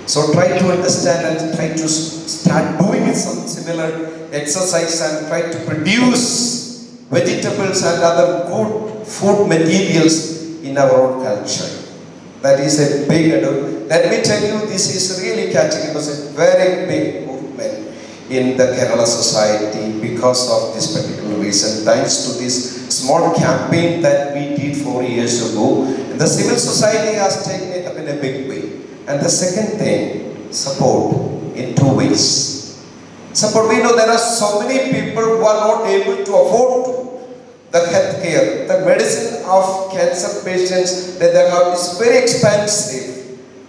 So try to understand and try to start doing some similar exercise and try to produce vegetables and other good food materials in our own culture. That is a big adult. Let me tell you, this is really catching. It was a very big movement in the Kerala society because of this particular reason. Thanks to this small campaign that we did 4 years ago, the civil society has taken it up in a big way. And the second thing, support in two ways. Support, we know there are so many people who are not able to afford the health care. The medicine of cancer patients that they have is very expensive.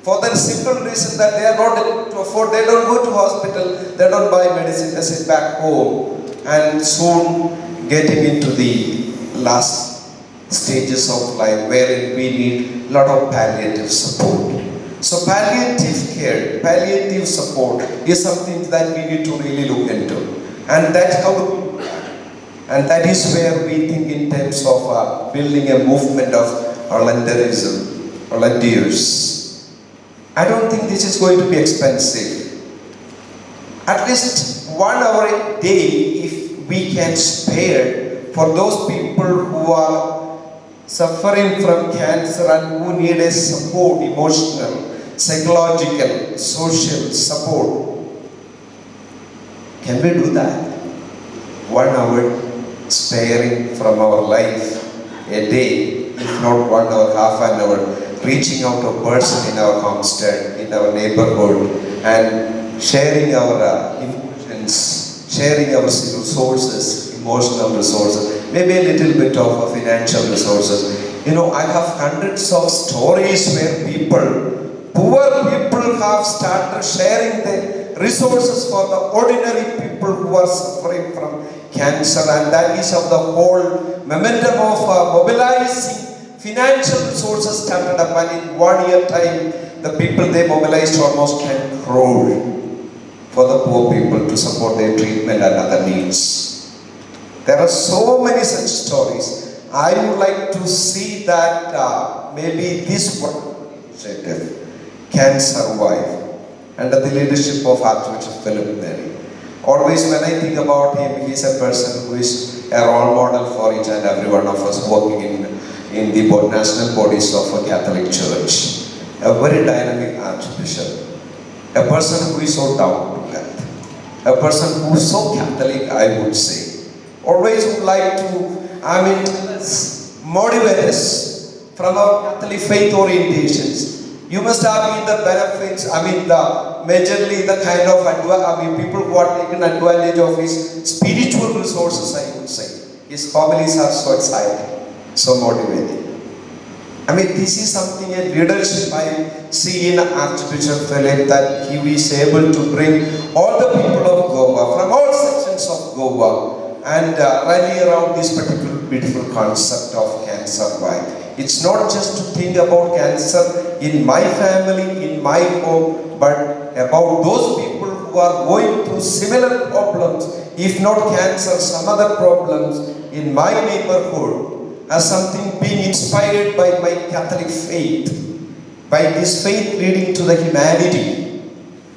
For the simple reason that they are not able to afford, they don't go to hospital, they don't buy medicine, they sit back home and soon getting into the last stages of life wherein we need a lot of palliative support. So palliative care, palliative support is something that we need to really look into. And that's how we do that. And that is where we think in terms of building a movement of volunteers. I don't think this is going to be expensive. At least 1 hour a day, if we can spare for those people who are suffering from cancer and who need a support, emotional, psychological, social support. Can we do that? 1 hour sparing from our life a day, if not 1 hour, half an hour, reaching out to a person in our homestead, in our neighborhood, and sharing our emotions, sharing our resources, emotional resources, maybe a little bit of financial resources. I have hundreds of stories where poor people have started sharing the resources for the ordinary people who are suffering from cancer, and that is how the whole momentum of mobilizing financial resources started up, and in 1 year time, the people they mobilized almost 10 crore for the poor people to support their treatment and other needs. There are so many such stories. I would like to see that maybe this work initiative, CanSurvive, under the leadership of Archbishop Philip Neri. Always when I think about him, he is a person who is a role model for each and every one of us working in the national bodies of a Catholic Church. A very dynamic Archbishop, a person who is so down to earth, a person who is so Catholic, I would say. Always would like to, motivate us from our Catholic faith orientations. You must have been the benefits, majorly the kind of, people who are taken advantage of his spiritual resources, I would say. His homilies are so exciting, so motivating. This is something, a leadership I see in Archbishop Philip, that he is able to bring all the people of Goa, from all sections of Goa, and rally around this particular beautiful concept of CanSurvive. It's not just to think about cancer in my family, in my home, but about those people who are going through similar problems, if not cancer, some other problems in my neighborhood, as something being inspired by my Catholic faith, by this faith leading to the humanity.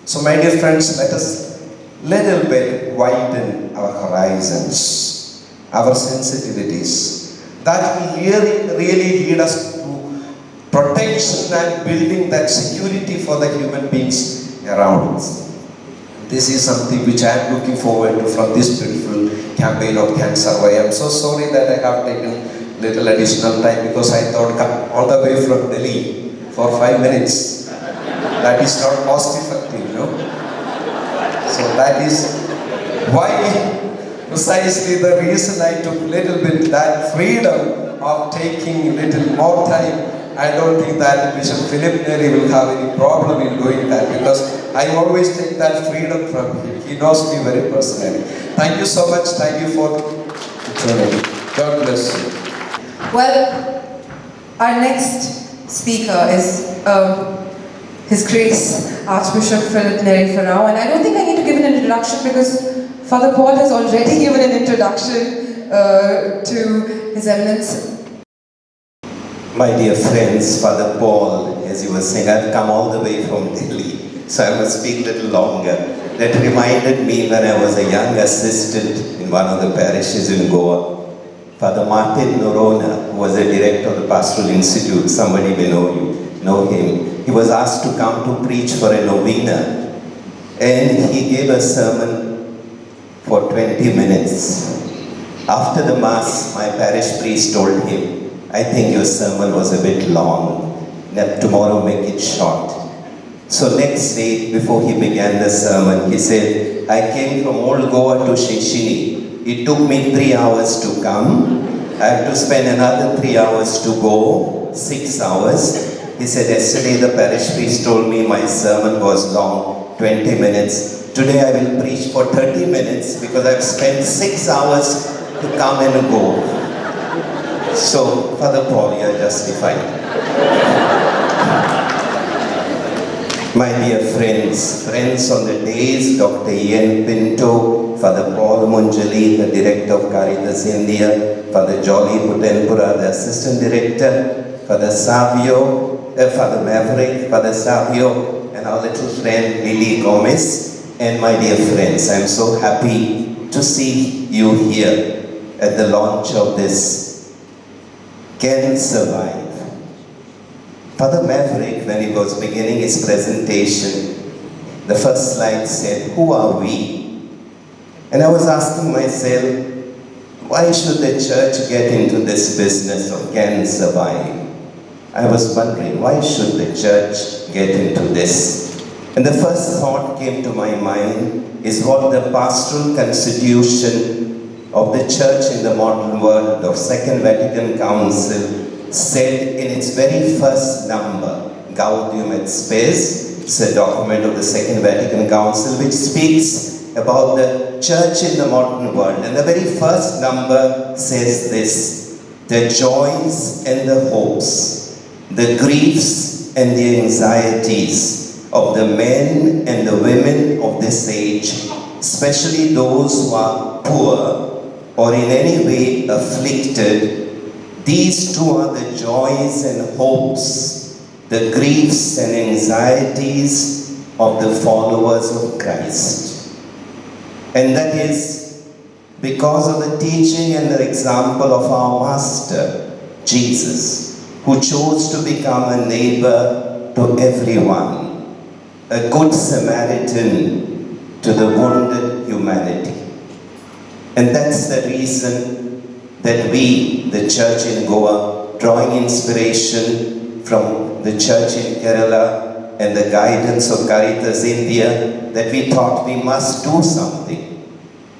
So my dear friends, let us little bit widen our horizons, our sensitivities. That will really lead us to protection and building that security for the human beings around us. This is something which I am looking forward to from this beautiful campaign of CanSurvive. I am so sorry that I have taken little additional time, because I thought come all the way from Delhi for 5 minutes. That is not cost effective, So that is why precisely the reason I took little bit that freedom of taking little more time. I don't think that Bishop Philip Neri will have any problem in doing that, because I always take that freedom from him. He knows me very personally. Thank you so much. Thank you for joining. God bless you. Well, our next speaker is His Grace Archbishop Philip Neri Farao, and I don't think I need to give an introduction, because Father Paul has already given an introduction to His Eminence. My dear friends, Father Paul, as you were saying, I've come all the way from Delhi, so I must speak a little longer. That reminded me when I was a young assistant in one of the parishes in Goa. Father Martin Norona, who was a director of the Pastoral Institute, somebody may know him. He was asked to come to preach for a novena, and he gave a sermon for 20 minutes. After the Mass, my parish priest told him, I think your sermon was a bit long. Tomorrow make it short. So next day, before he began the sermon, he said, I came from old Goa to Shishini. It took me 3 hours to come. I have to spend another 3 hours to go, 6 hours. He said, yesterday the parish priest told me my sermon was long, 20 minutes. Today I will preach for 30 minutes because I've spent 6 hours to come and go. So, Father Paul, you are justified. My dear friends on the days, Dr. Ian Pinto, Father Paul Munjali, the Director of Caritas India, Father Jolly Putenpura, the Assistant Director, Father Savio, Father Maverick, Father Savio, and our little friend Lily Gomez. And my dear friends, I'm so happy to see you here at the launch of this CanSurvive. Father Maverick, when he was beginning his presentation, the first slide said, who are we? And I was asking myself, why should the church get into this business of CanSurvive? I was wondering, why should the church get into this? And the first thought came to my mind is what the pastoral constitution of the church in the modern world of Second Vatican Council said in its very first number, Gaudium et Spes. It's a document of the Second Vatican Council which speaks about the church in the modern world. And the very first number says this: the joys and the hopes, the griefs and the anxieties of the men and the women of this age, especially those who are poor or in any way afflicted. These two are the joys and hopes the griefs and anxieties of the followers of Christ. And that is because of the teaching and the example of our Master, Jesus, who chose to become a neighbor to everyone, a good Samaritan to the wounded humanity. And that's the reason that we, the church in Goa, drawing inspiration from the church in Kerala and the guidance of Caritas India, that we thought we must do something.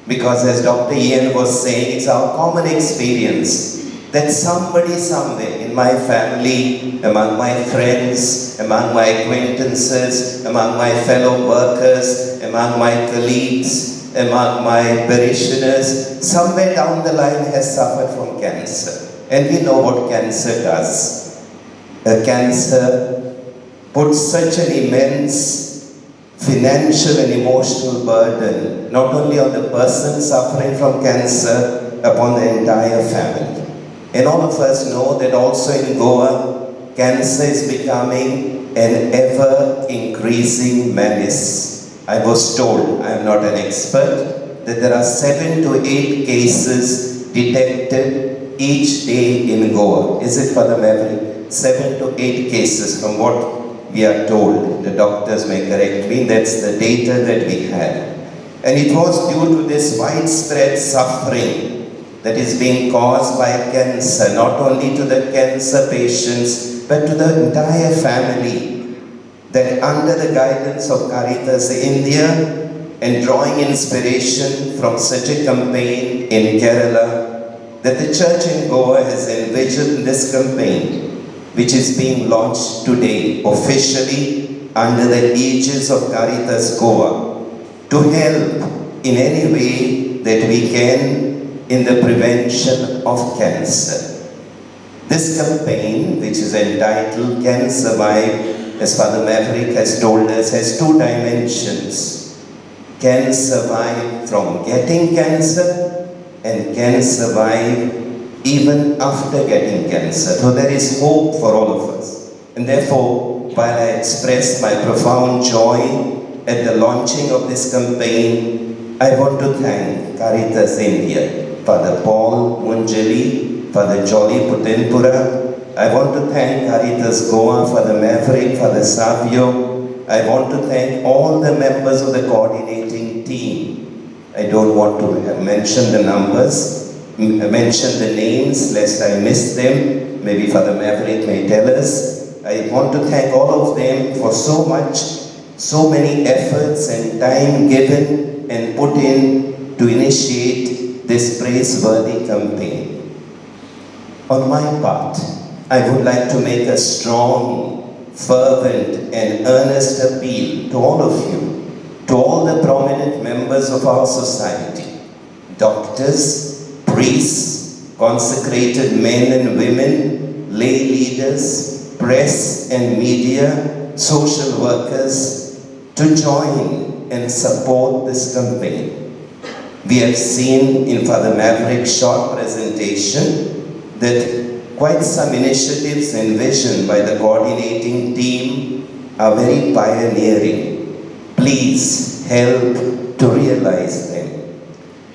Because as Dr. Ian was saying, it's our common experience that somebody somewhere in my family, among my friends, among my acquaintances, among my fellow workers, among my colleagues, among my parishioners, somewhere down the line has suffered from cancer. And we know what cancer does. Cancer puts such an immense financial and emotional burden, not only on the person suffering from cancer, upon the entire family. And all of us know that also in Goa, cancer is becoming an ever-increasing menace. I was told, I am not an expert, that there are 7 to 8 cases detected each day in Goa. Is it, Father Maverick? 7 to 8 cases from what we are told. The doctors may correct me, that's the data that we had. And it was due to this widespread suffering that is being caused by cancer, not only to the cancer patients, but to the entire family, that under the guidance of Caritas India and drawing inspiration from such a campaign in Kerala, that the church in Goa has envisioned this campaign, which is being launched today officially under the aegis of Caritas Goa, to help in any way that we can in the prevention of cancer. This campaign, which is entitled CanSurvive, as Father Maverick has told us, has 2 dimensions. Can survive from getting cancer and can survive even after getting cancer. So there is hope for all of us. And therefore, while I express my profound joy at the launching of this campaign, I want to thank Caritas India, Father Paul Munjali, Father Jolly Putenpura. I want to thank Caritas Goa, Father Maverick, Father Savio. I want to thank all the members of the coordinating team. I don't want to mention the numbers, mention the names, lest I miss them. Maybe Father Maverick may tell us. I want to thank all of them for so much, so many efforts and time given and put in to initiate this praiseworthy campaign. On my part, I would like to make a strong, fervent and earnest appeal to all of you, to all the prominent members of our society, doctors, priests, consecrated men and women, lay leaders, press and media, social workers, to join and support this campaign. We have seen in Father Maverick's short presentation that quite some initiatives envisioned by the coordinating team are very pioneering. Please help to realize them.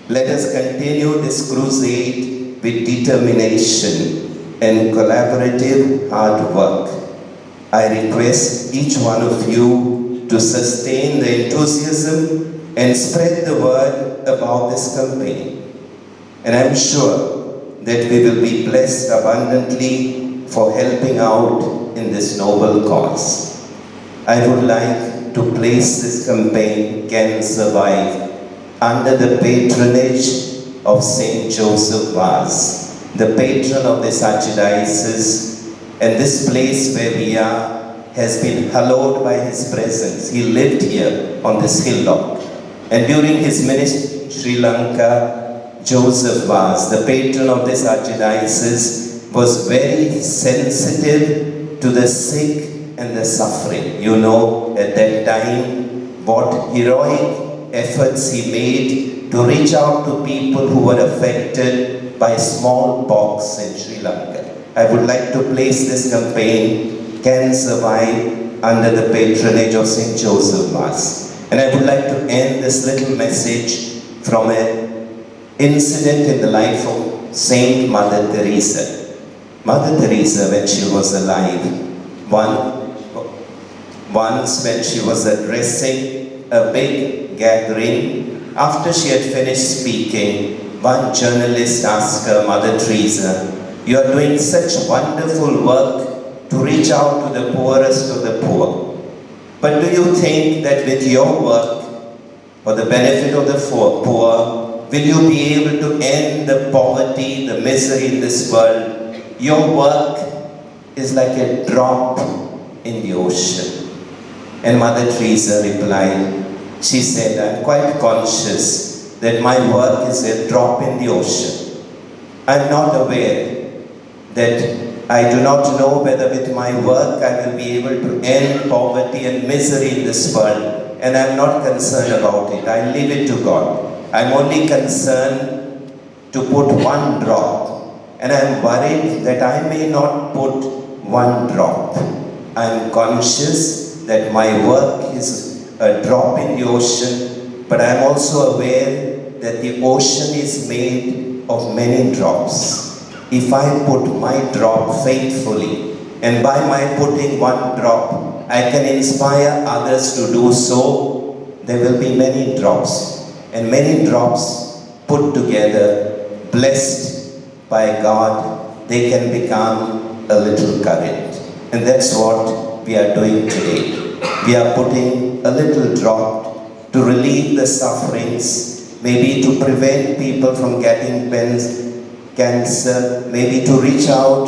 Let us continue this crusade with determination and collaborative hard work. I request each one of you to sustain the enthusiasm and spread the word about this campaign. And I'm sure that we will be blessed abundantly for helping out in this noble cause. I would like to place this campaign, CanSurvive, under the patronage of Saint Joseph Vaz, the patron of this archdiocese, and this place where we are has been hallowed by his presence. He lived here on this hillock. And during his ministry in Sri Lanka, Joseph Vaz, the patron of this archdiocese, was very sensitive to the sick and the suffering. You know, at that time, what heroic efforts he made to reach out to people who were affected by smallpox in Sri Lanka. I would like to place this campaign CanSurvive under the patronage of St. Joseph Mass. And I would like to end this little message from an incident in the life of Saint Mother Teresa. Mother Teresa, when she was alive, once when she was addressing a big gathering, after she had finished speaking, one journalist asked her, Mother Teresa, you are doing such wonderful work to reach out to the poorest of the poor. But do you think that with your work, for the benefit of the poor, will you be able to end the poverty, the misery in this world? Your work is like a drop in the ocean. And Mother Teresa replied, she said, I'm quite conscious that my work is a drop in the ocean. I'm not aware that I do not know whether with my work I will be able to end poverty and misery in this world, and I'm not concerned about it. I leave it to God. I'm only concerned to put one drop, and I'm worried that I may not put one drop. I'm conscious that my work is a drop in the ocean, but I'm also aware that the ocean is made of many drops. If I put my drop faithfully, and by my putting one drop, I can inspire others to do so, there will be many drops. And many drops put together, blessed by God, they can become a little current. And that's what we are doing today. We are putting a little drop to relieve the sufferings, maybe to prevent people from getting cancer, maybe to reach out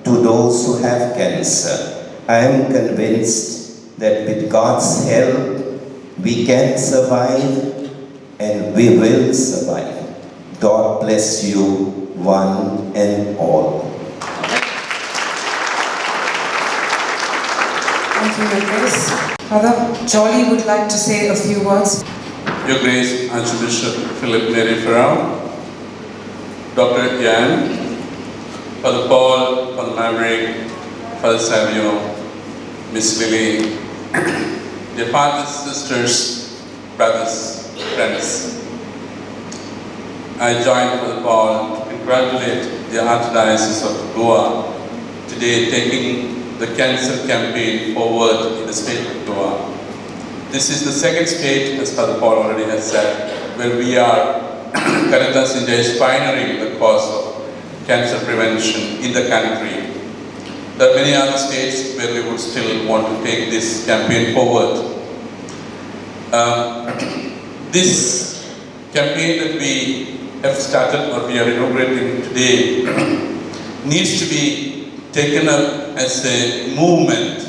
to those who have cancer. I am convinced that with God's help, we can survive and we will survive. God bless you, one and all. Thank you, Your Grace. Father Jolly would like to say a few words. Your Grace, Archbishop Philip Neri Farrell, Dr. Yan, Father Paul, Father Maverick, Father Samuel, Miss Lily, dear fathers, sisters, brothers, friends. I join Father Paul to congratulate the Archdiocese of Goa today taking the cancer campaign forward in the state of Goa. This is the second state, as Father Paul already has said, where we are Caritas India is pioneering the cause of cancer prevention in the country. There are many other states where we would still want to take this campaign forward. This campaign that we have started or we are inaugurating today needs to be taken up as a movement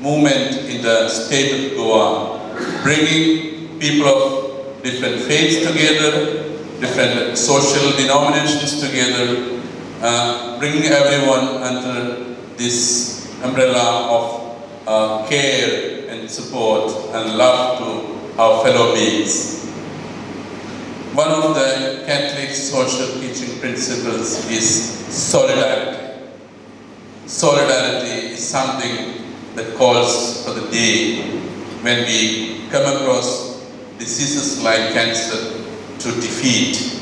in the state of Goa, bringing people of different faiths together, different social denominations together, bringing everyone under this umbrella of care and support and love to our fellow beings. One of the Catholic social teaching principles is solidarity. Solidarity is something that calls for the day when we come across diseases like cancer to defeat,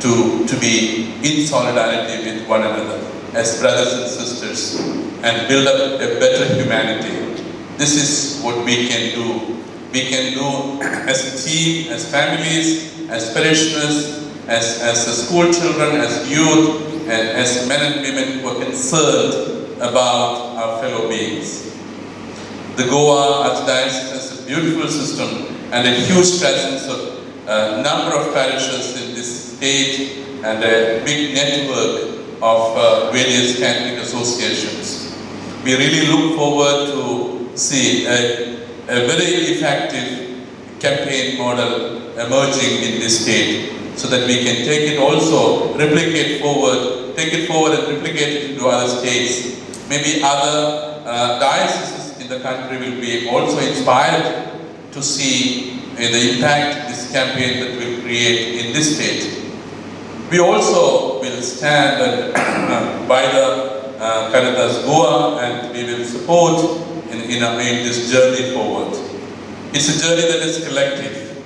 to be in solidarity with one another as brothers and sisters and build up a better humanity. This is what we can do. We can do as a team, as families, as parishioners, as school children, as youth, and as men and women who are concerned about our fellow beings. The Goa Archdiocese has a beautiful system and a huge presence of a number of parishes in this state and a big network of various Catholic associations. We really look forward to see a very effective campaign model emerging in this state so that we can take it also, take it forward and replicate it into other states. Maybe other dioceses in the country will be also inspired to see the impact this campaign that will create in this state. We also will stand by the Caritas Goa, and we will support in this journey forward. It's a journey that is collective.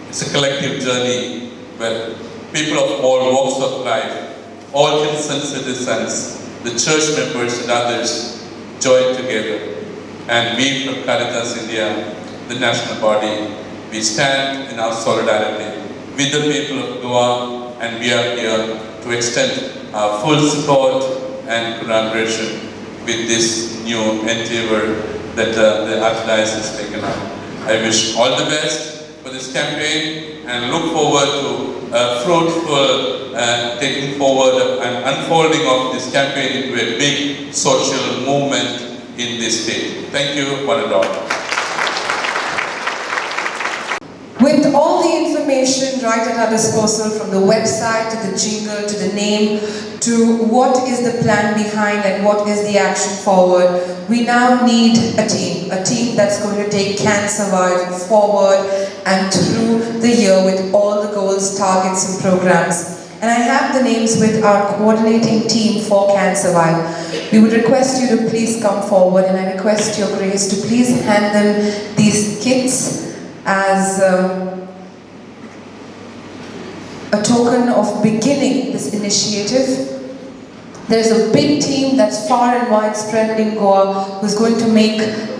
It's a collective journey where people of all walks of life, all concerned citizens, the church members and others join together. And we from Caritas India, the national body, we stand in our solidarity with the people of Goa, and we are here to extend our full support and collaboration with this new endeavor that the Archdiocese has taken up. I wish all the best for this campaign and look forward to a fruitful taking forward and unfolding of this campaign into a big social movement in this state. Thank you, one and all. With all the information right at our disposal, from the website to the jingle to the name to what is the plan behind and what is the action forward, we now need a team that's going to take CanSurvive forward and through the year with all the goals, targets and programs. And I have the names with our coordinating team for CanSurvive. We would request you to please come forward, and I request your grace to please hand them these kits as a token of beginning this initiative. There's a big team that's far and widespread in Goa who's going to make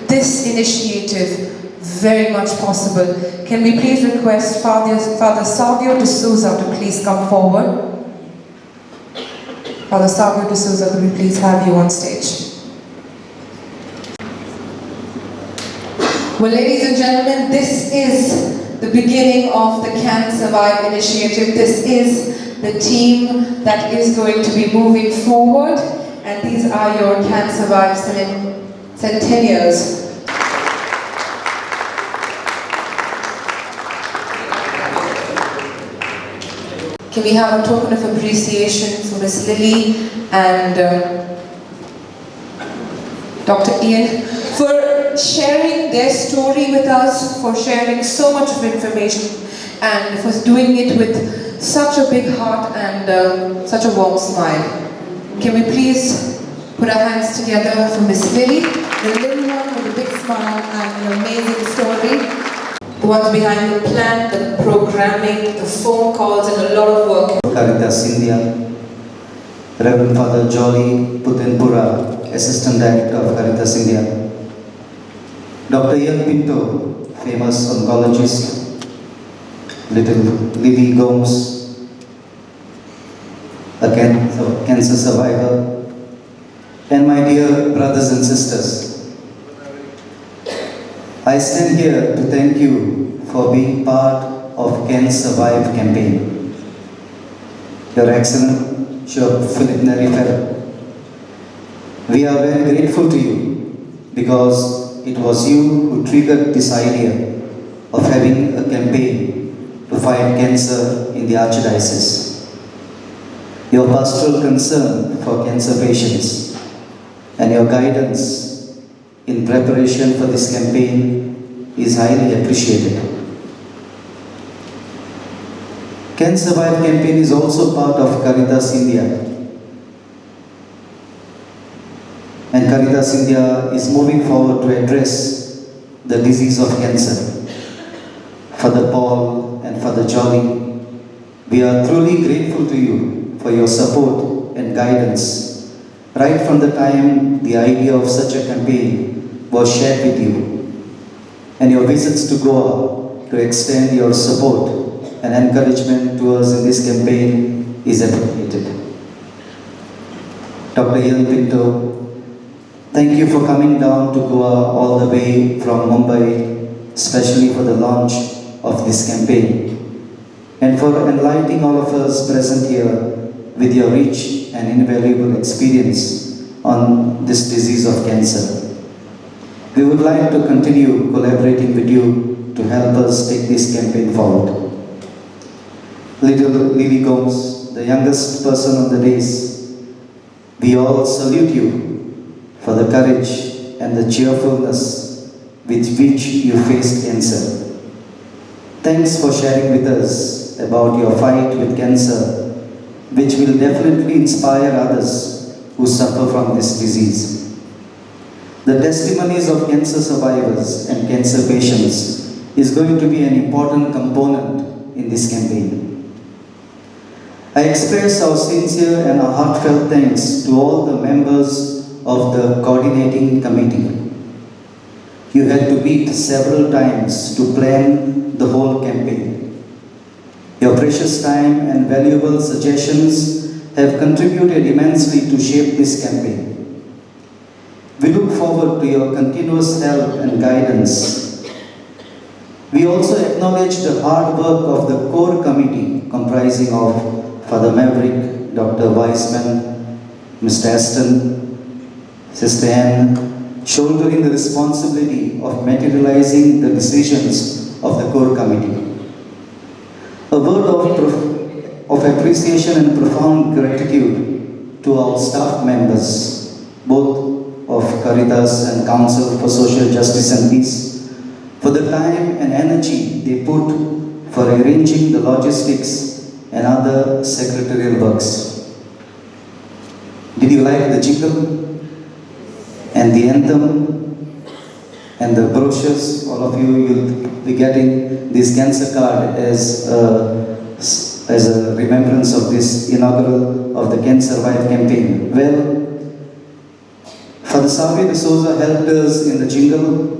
this initiative very much possible. Can we please request Father Savio de Souza to please come forward? Father Savio de Souza, could we please have you on stage? Well, ladies and gentlemen, this is the beginning of the CanSurvive initiative. This is the team that is going to be moving forward, and these are your CanSurvive centennials. Can we have a token of appreciation for Miss Lily and Dr. Ian for sharing their story with us, for sharing so much of information, and for doing it with such a big heart and such a warm smile. Can we please put our hands together for Miss Lily, the little one with a big smile and an amazing story, the ones behind the plan, the programming, the phone calls, and a lot of work. Caritas India, Reverend Father Jolly Putenpura, Assistant Director of Caritas India, Dr. Ian Pinto, famous oncologist, little Lily Gomes, a cancer survivor, and my dear brothers and sisters. I stand here to thank you for being part of CanSurvive campaign. Your Excellent Philip Neri Fellow, we are very grateful to you because it was you who triggered this idea of having a campaign to fight cancer in the Archdiocese. Your pastoral concern for cancer patients and your guidance in preparation for this campaign is highly appreciated. CanSurvive campaign is also part of Caritas India. And Caritas India is moving forward to address the disease of cancer. Father Paul and Father Jolly, we are truly grateful to you for your support and guidance right from the time the idea of such a campaign was shared with you, and your visits to Goa to extend your support and encouragement to us in this campaign is appreciated. Dr. Ian Pinto, thank you for coming down to Goa all the way from Mumbai, especially for the launch of this campaign, and for enlightening all of us present here with your rich and invaluable experience on this disease of cancer. We would like to continue collaborating with you to help us take this campaign forward. Little Lily Gomes, the youngest person on the dais, we all salute you for the courage and the cheerfulness with which you faced cancer. Thanks for sharing with us about your fight with cancer, which will definitely inspire others who suffer from this disease. The testimonies of cancer survivors and cancer patients is going to be an important component in this campaign. I express our sincere and our heartfelt thanks to all the members of the coordinating committee. You had to meet several times to plan the whole campaign. Your precious time and valuable suggestions have contributed immensely to shape this campaign. We look forward to your continuous help and guidance. We also acknowledge the hard work of the core committee comprising of Father Maverick, Dr. Weisman, Mr. Aston, Sister Anne, shouldering the responsibility of materializing the decisions of the core committee. A word of appreciation and profound gratitude to our staff members, both of Caritas and Council for Social Justice and Peace, for the time and energy they put for arranging the logistics and other secretarial works. Did you like the jingle and the anthem and the brochures? All of you will be getting this cancer card as a remembrance of this inaugural of the CanSurvive campaign. Well, Father Savi de Souza helped us in the jingle.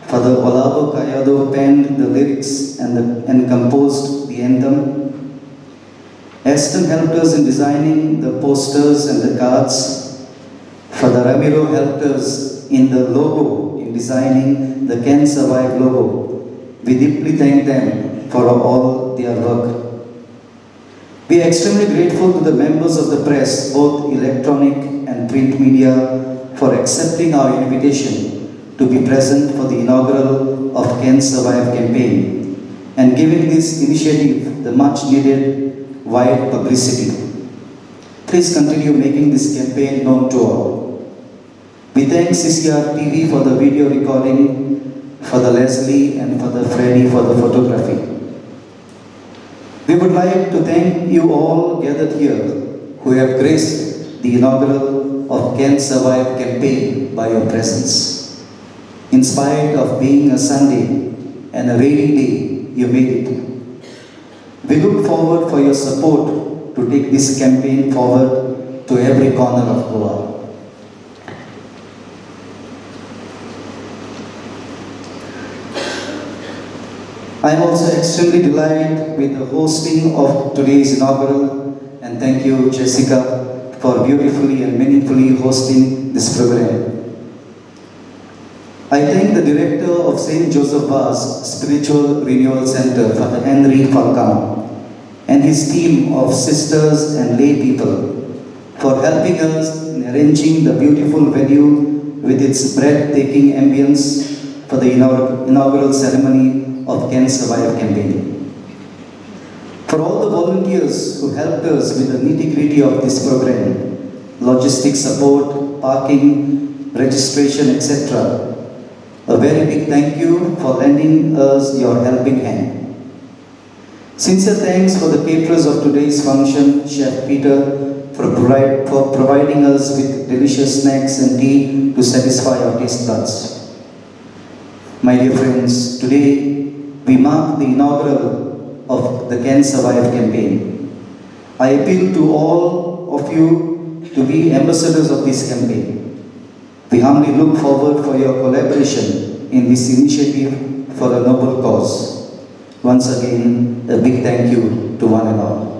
Father Olavo Caiado penned the lyrics and composed the anthem. Aston helped us in designing the posters and the cards. Father Ramiro helped us in the logo, in designing the CanSurvive logo. We deeply thank them for all their work. We are extremely grateful to the members of the press, both electronic and print media, for accepting our invitation to be present for the inaugural of CanSurvive campaign and giving this initiative the much needed wide publicity. Please continue making this campaign known to all. We thank CCR TV for the video recording, for the Leslie and for the Freddy for the photography. We would like to thank you all gathered here who have graced the inaugural of CanSurvive campaign by your presence. In spite of being a Sunday and a rainy day, you made it. We look forward for your support to take this campaign forward to every corner of Goa. I am also extremely delighted with the hosting of today's inaugural, and thank you, Jessica, for beautifully and meaningfully hosting this program. I thank the director of St. Joseph Vaz Spiritual Renewal Center, Father Henry Falcão, and his team of sisters and lay people for helping us in arranging the beautiful venue with its breathtaking ambience for the inaugural ceremony of CanSurvive campaign. For all the volunteers who helped us with the nitty-gritty of this program, logistic support, parking, registration, etc., a very big thank you for lending us your helping hand. Sincere thanks for the caterers of today's function, Chef Peter, for providing us with delicious snacks and tea to satisfy our taste buds. My dear friends, today we mark the inaugural of the CanSurvive campaign. I appeal to all of you to be ambassadors of this campaign. We humbly look forward for your collaboration in this initiative for a noble cause. Once again, a big thank you to one and all.